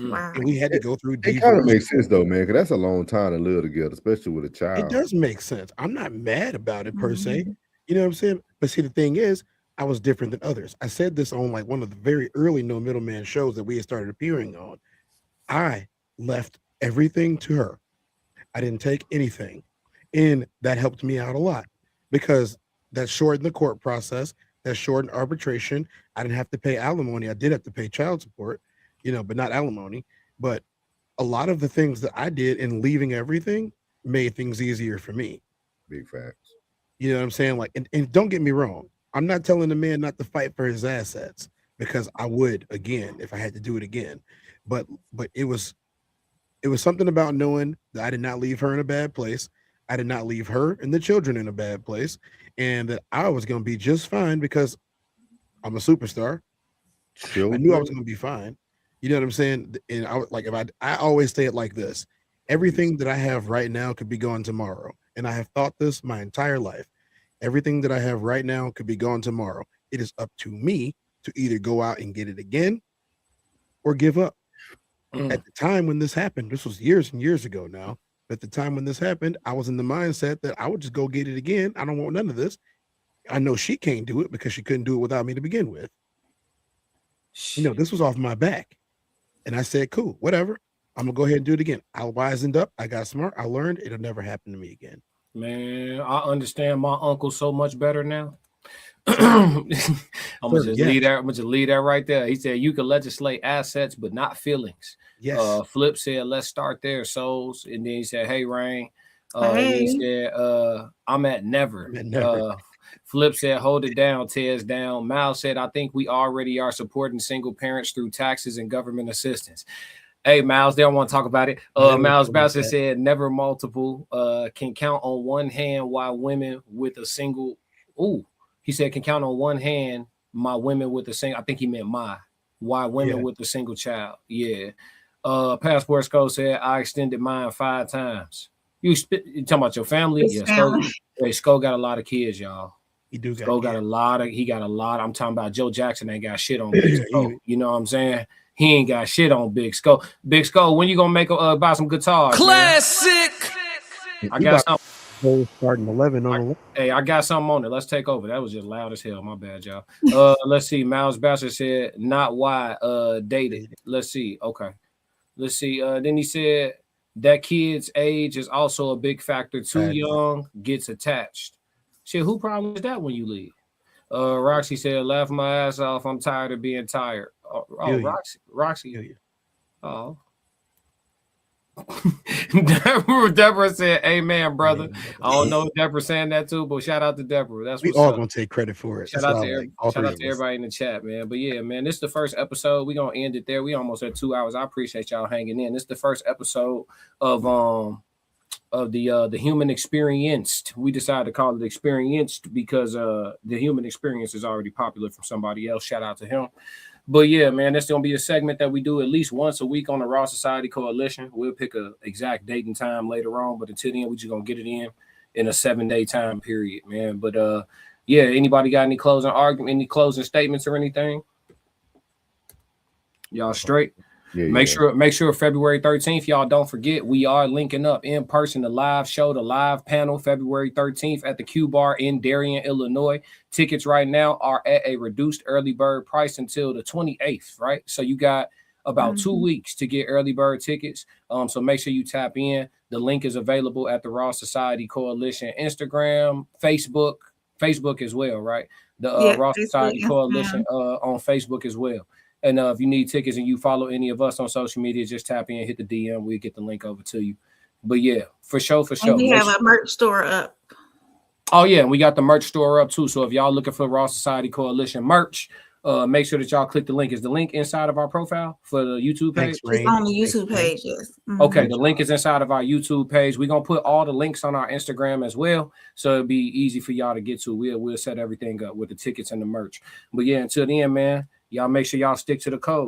S7: Wow.
S4: And we had to go through
S9: It kind of makes sense though, man, because that's a long time to live together, especially with a child.
S4: It does make sense. I'm not mad about it per se. You know what I'm saying? But see, the thing is, I was different than others. I said this on like one of the very early No Middleman shows that we had started appearing on. I left everything to her. I didn't take anything. And that helped me out a lot because that shortened the court process, that shortened arbitration. I didn't have to pay alimony. I did have to pay child support, you know, but not alimony. But a lot of the things that I did in leaving everything made things easier for me.
S9: Big facts.
S4: You know what I'm saying? Like, and don't get me wrong. I'm not telling the man not to fight for his assets because I would again if I had to do it again. But it was something about knowing that I did not leave her in a bad place. I did not leave her and the children in a bad place, and that I was going to be just fine because I'm a superstar. I knew I was going to be fine. You know what I'm saying? And I always say it like this: everything that I have right now could be gone tomorrow, and I have thought this my entire life. Everything that I have right now could be gone tomorrow. It is up to me to either go out and get it again or give up. At the time when this happened, this was years and years ago now. At the time when this happened, I was in the mindset that I would just go get it again. I don't want none of this. I know she can't do it because she couldn't do it without me to begin with. You know, this was off my back. And I said, cool, whatever. I'm going to go ahead and do it again. I wisened up. I got smart. I learned it'll never happen to me again.
S2: Man, I understand my uncle so much better now. I'm gonna just leave that right there. He said you can legislate assets, but not feelings.
S4: Yes.
S2: Flip said, let's start there, souls. And then he said, hey, Rain.
S7: Hey.
S2: He said, I'm at never. Flip said, hold it down, tears down. Miles said, I think we already are supporting single parents through taxes and government assistance. Hey, Miles, they don't want to talk about it. Miles Bowser said, never multiple. Can count on one hand why women with a single. He said, can count on one hand my women with a single. I think he meant why women with a single child. Yeah. Passport Skull said, I extended mine 5 times. You talking about your family? Yeah. Skull got a lot of kids, y'all.
S4: He got a
S2: lot. I'm talking about Joe Jackson ain't got shit on Big Skull. You know what I'm saying? He ain't got shit on Big Skull. Big Skull, when you gonna make buy some guitars?
S1: Classic.
S2: Man? I got something.
S4: Starting 11 on
S2: Hey, I got something on it. Let's take over. That was just loud as hell. My bad, y'all. Let's see. Miles Bowser said, not why dated. Let's see. Okay. Let's see. Then he said that kid's age is also a big factor. Too young gets attached. Shit, who problem is that when you leave? Roxy said, laugh my ass off. I'm tired of being tired. Roxy. Oh. Deborah said, amen, brother. I don't know if Deborah saying that too, but shout out to Deborah. That's
S4: we all gonna take credit for it.
S2: Shout out to everybody in the chat, man. But yeah, man, this is the first episode. We're gonna end it there. We almost at 2 hours. I appreciate y'all hanging in. This is the first episode of the human experienced. We decided to call it experienced because the human experience is already popular from somebody else. Shout out to him. But yeah, man, that's going to be a segment that we do at least once a week on the Raw Society Coalition. We'll pick an exact date and time later on, but until then, we're just going to get it in a 7-day time period, man. But yeah, anybody got any closing argument, any closing statements or anything? Y'all straight?
S9: Yeah,
S2: make sure February 13th, y'all don't forget, we are linking up in person, the live show, the live panel, February 13th at the Q Bar in Darien, Illinois. Tickets right now are at a reduced early bird price until the 28th, right? So you got about 2 weeks to get early bird tickets. So make sure you tap in. The link is available at the Raw Society Coalition, Instagram, Facebook as well, right? The Raw Society Coalition on Facebook as well. And if you need tickets and you follow any of us on social media, just tap in, hit the DM. We'll get the link over to you. But yeah, for sure.
S7: And we have a merch store up.
S2: Oh yeah, we got the merch store up too. So if y'all looking for Raw Society Coalition merch, make sure that y'all click the link. Is the link inside of our profile for the YouTube page?
S7: It's on the YouTube page, yes. Mm-hmm.
S2: Okay, the link is inside of our YouTube page. We're gonna put all the links on our Instagram as well, so it'll be easy for y'all to get to. We'll set everything up with the tickets and the merch. But yeah, until then, man, y'all make sure y'all stick to the code.